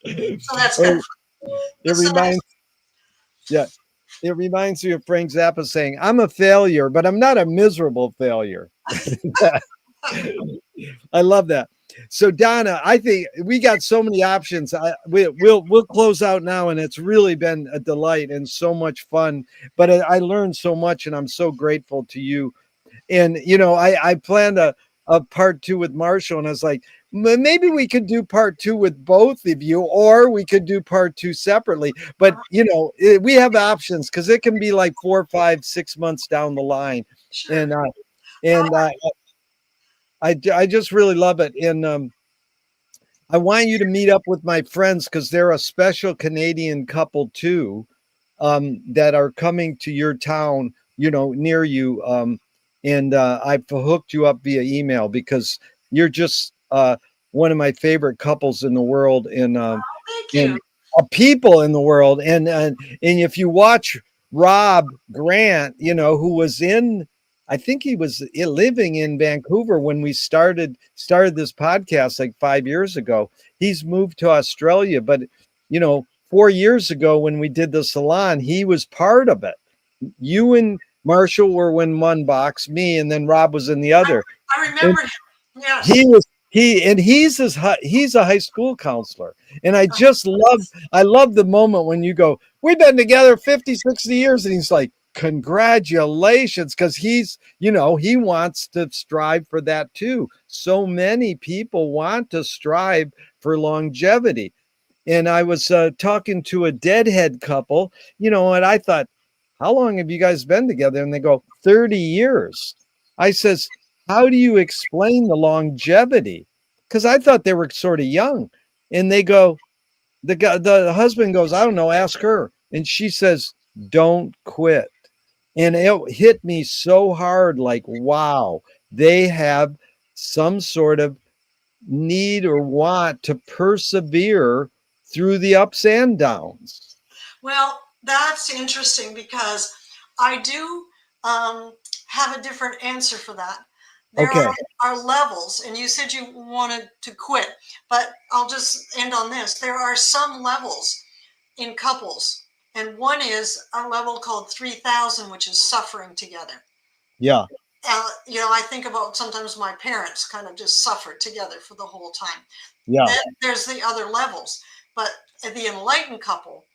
So that's Or kind of it so that's reminds yeah. It reminds me of Frank Zappa saying, I'm a failure, but I'm not a miserable failure. I love that. So Donna, I think we got so many options. We'll close out now, and it's really been a delight and so much fun. But I learned so much, and I'm so grateful to you. And I planned a part two with Marshall, and I was like, maybe we could do part two with both of you, or we could do part two separately. But we have options because it can be like 4, 5, 6 months down the line, sure. and Well, and I just really love it. And I want you to meet up with my friends because they're a special Canadian couple too, that are coming to your town, near you. And I've hooked you up via email because you're just one of my favorite couples in the world, thank you. and people in the world. And if you watch Rob Grant, who was I think he was living in Vancouver when we started this podcast like 5 years ago. He's moved to Australia, but 4 years ago when we did the salon, he was part of it. You and Marshall were in one box, me, and then Rob was in the other. I And remember him. he Yes. was he's a high school counselor. And I love the moment when you go, we've been together 50, 60 years, and he's like, congratulations, because he wants to strive for that too. So many people want to strive for longevity. And I was talking to a deadhead couple, and I thought, how long have you guys been together? And they go, 30 years. I says, how do you explain the longevity? Because I thought they were sort of young. And they go, the husband goes, I don't know, ask her. And she says, don't quit. And it hit me so hard, like, wow, they have some sort of need or want to persevere through the ups and downs. Well, that's interesting because I do have a different answer for that. There Okay. are levels, and you said you wanted to quit, but I'll just end on this. There are some levels in couples, and one is a level called 3000, which is suffering together. Yeah. I think about sometimes my parents kind of just suffered together for the whole time. Yeah. Then there's the other levels, but the enlightened couple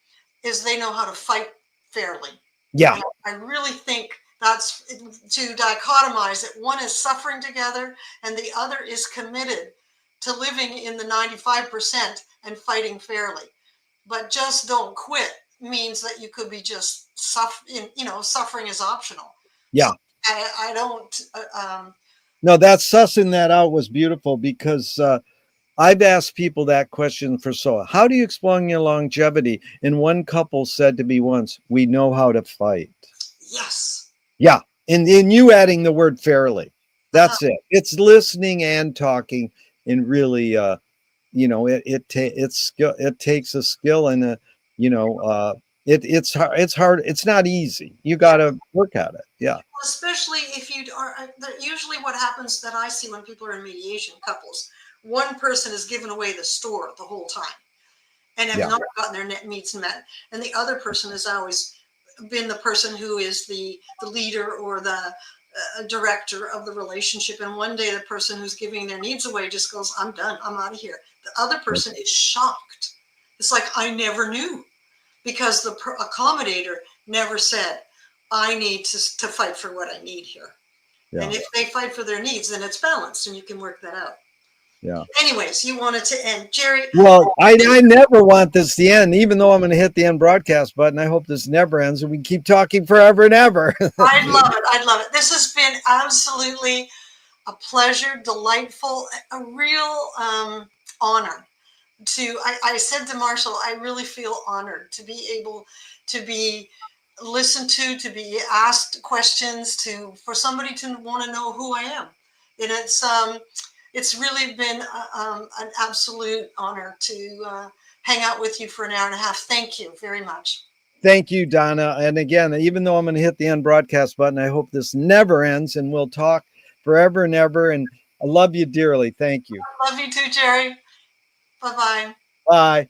is they know how to fight fairly. Yeah. And I really think that's to dichotomize that one is suffering together and the other is committed to living in the 95% and fighting fairly. But just don't quit means that you could be just suffering. Suffering is optional. Yeah. So I don't. No, that sussing that out was beautiful because I've asked people that question for how do you explain your longevity? And one couple said to me once, we know how to fight. Yes. Yeah. And you adding the word fairly. That's it. It's listening and talking, and really, it's skill. It takes a skill and a, you know, it's hard. It's hard. It's not easy. You got Yeah. to work at it. Yeah. Especially if you are, usually what happens that I see when people are in mediation, couples, one person is giving away the store the whole time and have Yeah. not gotten their needs met. And the other person has always been the person who is the leader or the director of the relationship. And one day the person who's giving their needs away just goes, I'm done. I'm out of here. The other person is shocked. It's like, I never knew, because the accommodator never said, I need to fight for what I need here. Yeah. And if they fight for their needs, then it's balanced and you can work that out. Yeah. Anyways, you wanted to end. Gerry. Well, I never want this to end, even though I'm going to hit the end broadcast button. I hope this never ends and we can keep talking forever and ever. I'd love it. I'd love it. This has been absolutely a pleasure, delightful, a real honor. I said to Marshall, I really feel honored to be able to be listened to be asked questions, for somebody to want to know who I am. And it's really been an absolute honor to hang out with you for an hour and a half. Thank you very much. Thank you, Donna. And again, even though I'm going to hit the end broadcast button, I hope this never ends and we'll talk forever and ever. And I love you dearly. Thank you. Love you too, Gerry. Bye-bye. Bye.